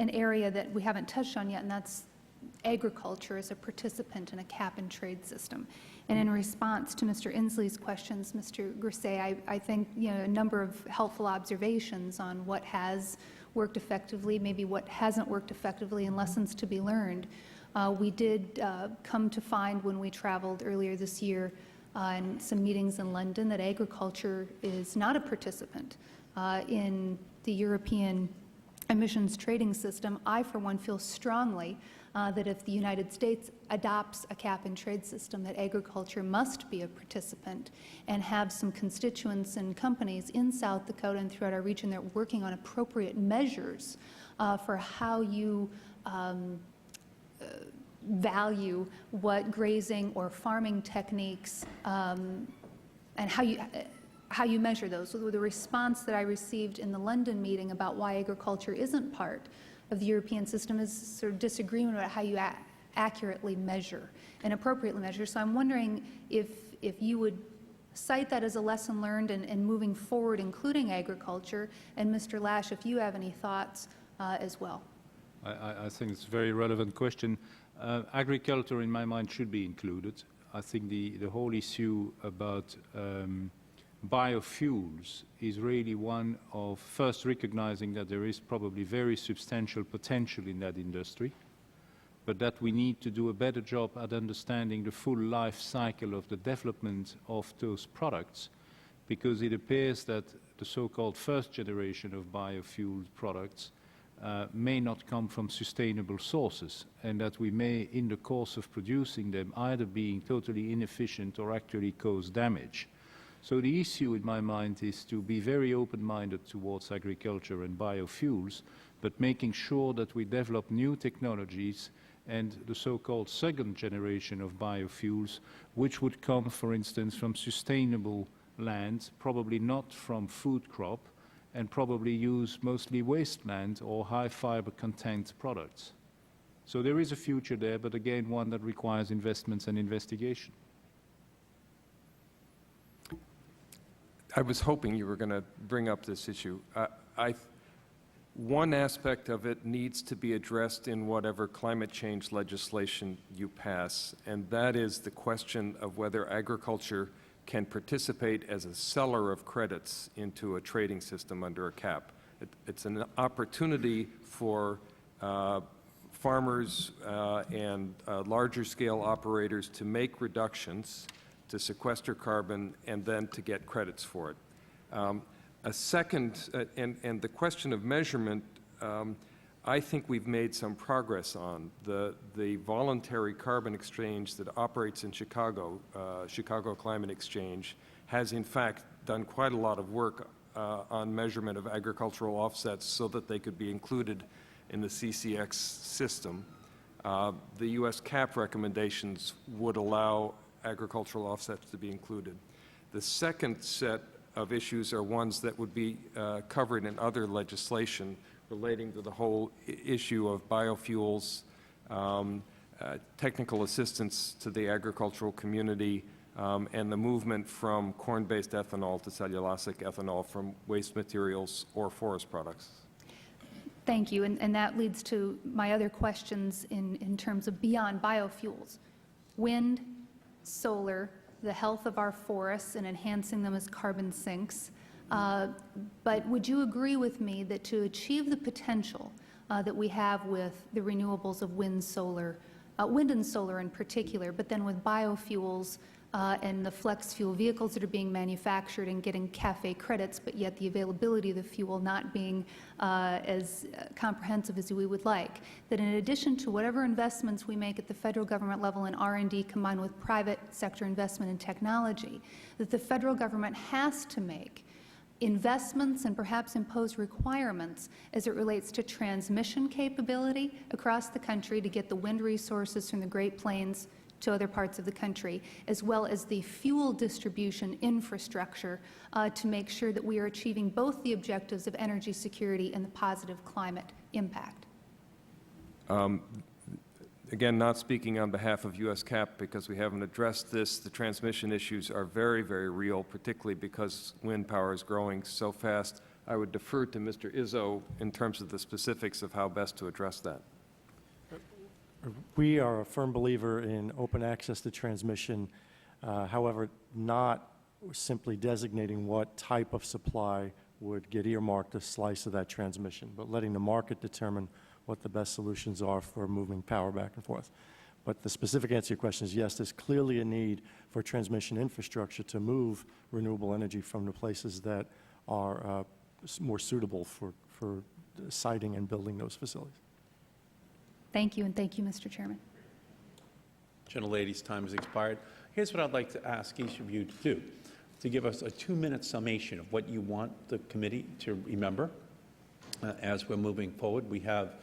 an area that we haven't touched on yet, and that's agriculture as a participant in a cap-and-trade system. And in response to Mr. Inslee's questions, Mr. Grisey, I think a number of helpful observations on what has worked effectively, maybe what hasn't worked effectively, and lessons to be learned. We did come to find when we traveled earlier this year in some meetings in London that agriculture is not a participant in the European emissions trading system. I, for one, feel strongly that if the United States adopts a cap-and-trade system, that agriculture must be a participant and have some constituents and companies in South Dakota and throughout our region that are working on appropriate measures for how you value what grazing or farming techniques and how you measure those. So the response that I received in the London meeting about why agriculture isn't part of the European system is sort of disagreement about how you accurately measure and appropriately measure. So I'm wondering if you would cite that as a lesson learned and moving forward, including agriculture, and Mr. Lash, if you have any thoughts as well. I think it's a very relevant question. Agriculture, in my mind, should be included. I think the whole issue about biofuels is really one of first recognizing that there is probably very substantial potential in that industry, but that we need to do a better job at understanding the full life cycle of the development of those products, because it appears that the so-called first generation of biofuel products may not come from sustainable sources, and that we may, in the course of producing them, either being totally inefficient or actually cause damage. So the issue in my mind is to be very open-minded towards agriculture and biofuels, but making sure that we develop new technologies and the so-called second generation of biofuels, which would come, for instance, from sustainable land, probably not from food crop, and probably use mostly wasteland or high fiber content products. So there is a future there, but again, one that requires investments and investigation. I was hoping you were going to bring up this issue. One aspect of it needs to be addressed in whatever climate change legislation you pass, and that is the question of whether agriculture can participate as a seller of credits into a trading system under a cap. It's an opportunity for farmers and larger scale operators to make reductions, to sequester carbon, and then to get credits for it. A second, and the question of measurement, I think we've made some progress on. The voluntary carbon exchange that operates in Chicago, Chicago Climate Exchange, has in fact done quite a lot of work on measurement of agricultural offsets so that they could be included in the CCX system. The U.S. CAP recommendations would allow agricultural offsets to be included. The second set of issues are ones that would be covered in other legislation relating to the whole issue of biofuels, technical assistance to the agricultural community, and the movement from corn-based ethanol to cellulosic ethanol from waste materials or forest products. Thank you, and that leads to my other questions in terms of beyond biofuels. Wind, solar, the health of our forests and enhancing them as carbon sinks. But would you agree with me that to achieve the potential that we have with the renewables of wind and solar in particular, but then with biofuels and the flex fuel vehicles that are being manufactured and getting CAFE credits, but yet the availability of the fuel not being as comprehensive as we would like, that in addition to whatever investments we make at the federal government level in R&D combined with private sector investment in technology, that the federal government has to make investments and perhaps impose requirements as it relates to transmission capability across the country to get the wind resources from the Great Plains to other parts of the country, as well as the fuel distribution infrastructure to make sure that we are achieving both the objectives of energy security and the positive climate impact. Again, not speaking on behalf of U.S. CAP because we haven't addressed this. The transmission issues are very, very real, particularly because wind power is growing so fast. I would defer to Mr. Izzo in terms of the specifics of how best to address that. We are a firm believer in open access to transmission, however, not simply designating what type of supply would get earmarked a slice of that transmission, but letting the market determine what the best solutions are for moving power back and forth. But the specific answer to your question is yes, there's clearly a need for transmission infrastructure to move renewable energy from the places that are more suitable for siting and building those facilities. Thank you, and thank you, Mr. Chairman. Gentlelady's time has expired. Here's what I'd like to ask each of you to do, to give us a 2-minute summation of what you want the committee to remember as we're moving forward. We have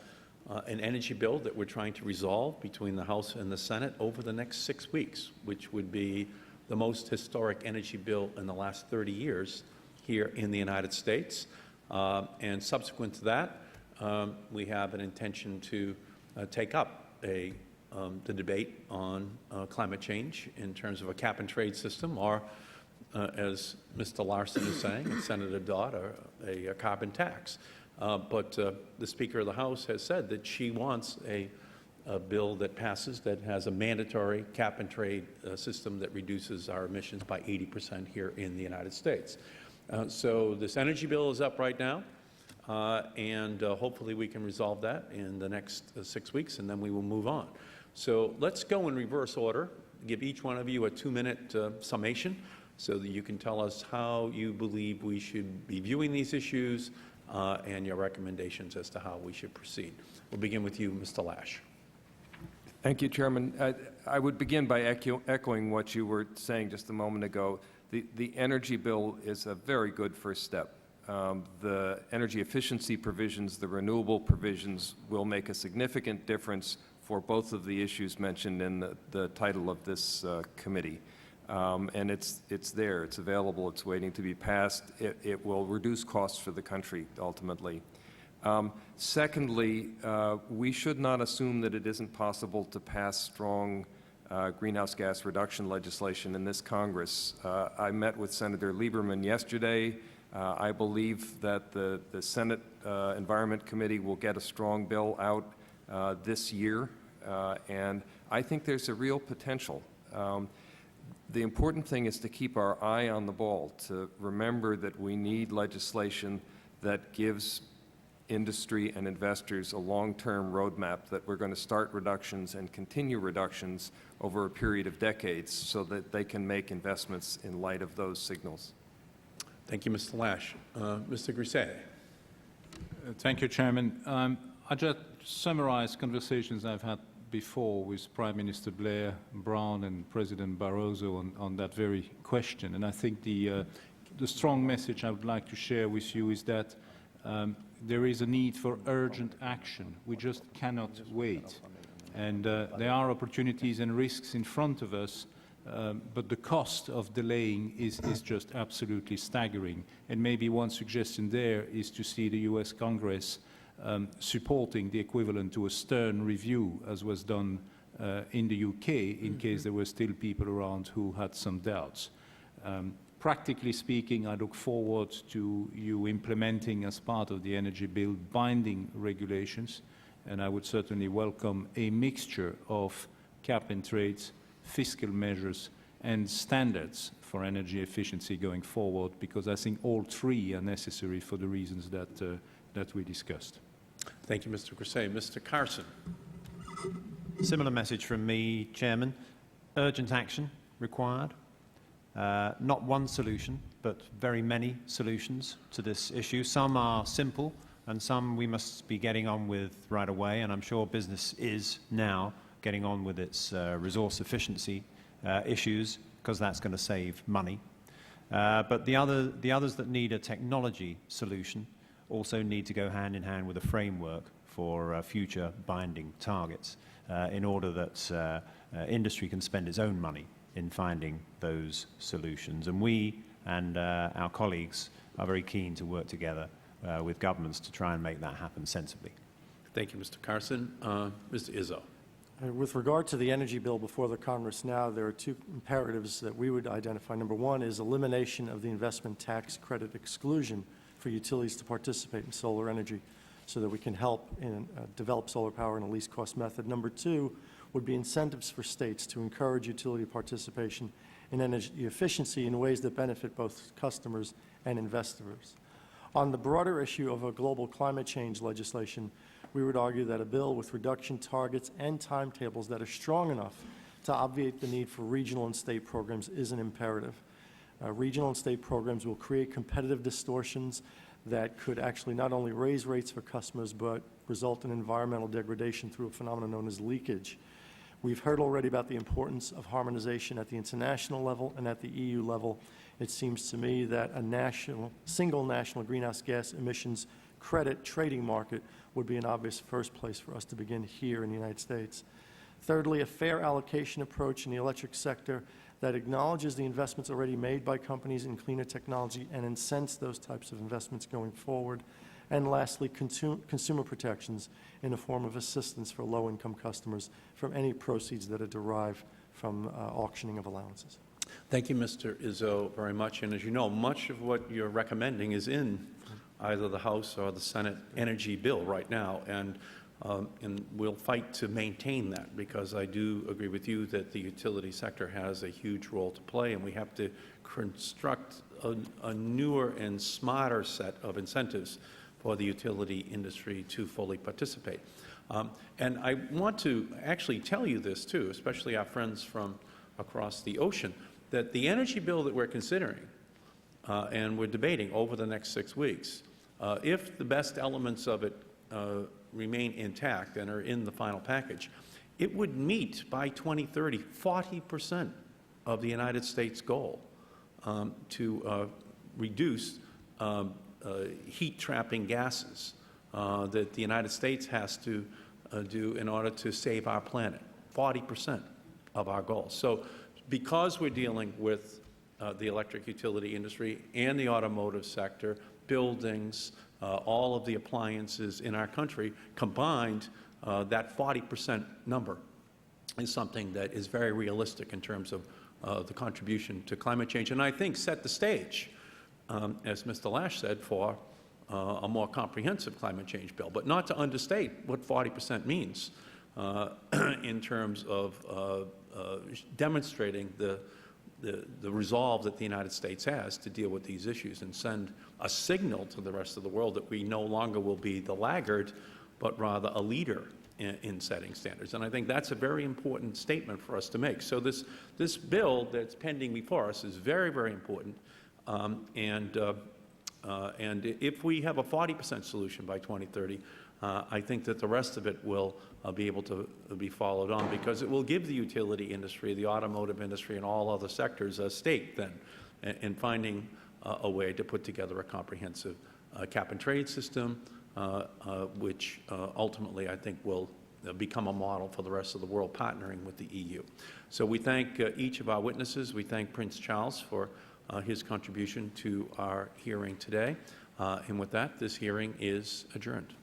an energy bill that we're trying to resolve between the House and the Senate over the next 6 weeks, which would be the most historic energy bill in the last 30 years here in the United States. And subsequent to that, we have an intention to take up the debate on climate change in terms of a cap-and-trade system, or, as Mr. Larson is saying, and Senator Dodd, a carbon tax. But the Speaker of the House has said that she wants a bill that passes that has a mandatory cap-and-trade system that reduces our emissions by 80% here in the United States. So this energy bill is up right now. And hopefully we can resolve that in the next 6 weeks, and then we will move on. So let's go in reverse order, give each one of you a 2-minute summation so that you can tell us how you believe we should be viewing these issues and your recommendations as to how we should proceed. We'll begin with you, Mr. Lash. Thank you, Chairman. I would begin by echoing what you were saying just a moment ago. The energy bill is a very good first step. The energy efficiency provisions, the renewable provisions, will make a significant difference for both of the issues mentioned in the title of this committee. And it's there, it's available, it's waiting to be passed. It will reduce costs for the country ultimately. Secondly, we should not assume that it isn't possible to pass strong greenhouse gas reduction legislation in this Congress. I met with Senator Lieberman yesterday. I believe that the Senate Environment Committee will get a strong bill out this year, and I think there's a real potential. The important thing is to keep our eye on the ball, to remember that we need legislation that gives industry and investors a long-term roadmap, that we're going to start reductions and continue reductions over a period of decades so that they can make investments in light of those signals. Thank you, Mr. Lash. Mr. Grisset. Thank you, Chairman. I just summarize conversations I've had before with Prime Minister Blair, Brown, and President Barroso on that very question. And I think the strong message I would like to share with you is that there is a need for urgent action. We just cannot wait. And there are opportunities and risks in front of us, but the cost of delaying is just absolutely staggering. And maybe one suggestion there is to see the U.S. Congress supporting the equivalent to a Stern review, as was done in the UK, in case there were still people around who had some doubts. Practically speaking, I look forward to you implementing, as part of the energy bill, binding regulations, and I would certainly welcome a mixture of cap-and-trades, fiscal measures, and standards for energy efficiency going forward, because I think all three are necessary for the reasons that we discussed. Thank you, Mr. Grisset. Mr. Carson. Similar message from me, Chairman. Urgent action required. Not one solution, but very many solutions to this issue. Some are simple, and some we must be getting on with right away, and I'm sure business is now getting on with its resource efficiency issues, because that's going to save money. But the others that need a technology solution also need to go hand in hand with a framework for future binding targets in order that industry can spend its own money in finding those solutions. And we and our colleagues are very keen to work together with governments to try and make that happen sensibly. Thank you, Mr. Carson. Mr. Izzo. With regard to the energy bill before the Congress now, there are two imperatives that we would identify. Number one is elimination of the investment tax credit exclusion for utilities to participate in solar energy so that we can help in, develop solar power in a least cost method. Number two would be incentives for states to encourage utility participation in energy efficiency in ways that benefit both customers and investors. On the broader issue of a global climate change legislation, we would argue that a bill with reduction targets and timetables that are strong enough to obviate the need for regional and state programs is an imperative. Regional and state programs will create competitive distortions that could actually not only raise rates for customers but result in environmental degradation through a phenomenon known as leakage. We've heard already about the importance of harmonization at the international level and at the EU level. It seems to me that a single national greenhouse gas emissions credit trading market would be an obvious first place for us to begin here in the United States. Thirdly, a fair allocation approach in the electric sector that acknowledges the investments already made by companies in cleaner technology and incents those types of investments going forward. And lastly, consumer protections in the form of assistance for low-income customers from any proceeds that are derived from auctioning of allowances. Thank you, Mr. Izzo, very much. And as you know, much of what you're recommending is in either the House or the Senate energy bill right now. And we'll fight to maintain that, because I do agree with you that the utility sector has a huge role to play, and we have to construct a newer and smarter set of incentives for the utility industry to fully participate. And I want to actually tell you this, too, especially our friends from across the ocean, that the energy bill that we're considering and we're debating over the next 6 weeks, if the best elements of it remain intact and are in the final package, it would meet by 2030 40% of the United States goal to reduce heat-trapping gases that the United States has to do in order to save our planet, 40% of our goal. So because we're dealing with the electric utility industry and the automotive sector, buildings, all of the appliances in our country, combined, that 40% number is something that is very realistic in terms of the contribution to climate change, and I think set the stage, as Mr. Lash said, for a more comprehensive climate change bill, but not to understate what 40% means in terms of demonstrating the resolve that the United States has to deal with these issues and send a signal to the rest of the world that we no longer will be the laggard, but rather a leader in setting standards. And I think that's a very important statement for us to make. So this bill that's pending before us is very, very important. And if we have a 40% solution by 2030, I think that the rest of it will be able to be followed on, because it will give the utility industry, the automotive industry, and all other sectors a stake then in finding a way to put together a comprehensive cap-and-trade system, which ultimately I think will become a model for the rest of the world, partnering with the EU. So we thank each of our witnesses. We thank Prince Charles for his contribution to our hearing today. And with that, this hearing is adjourned.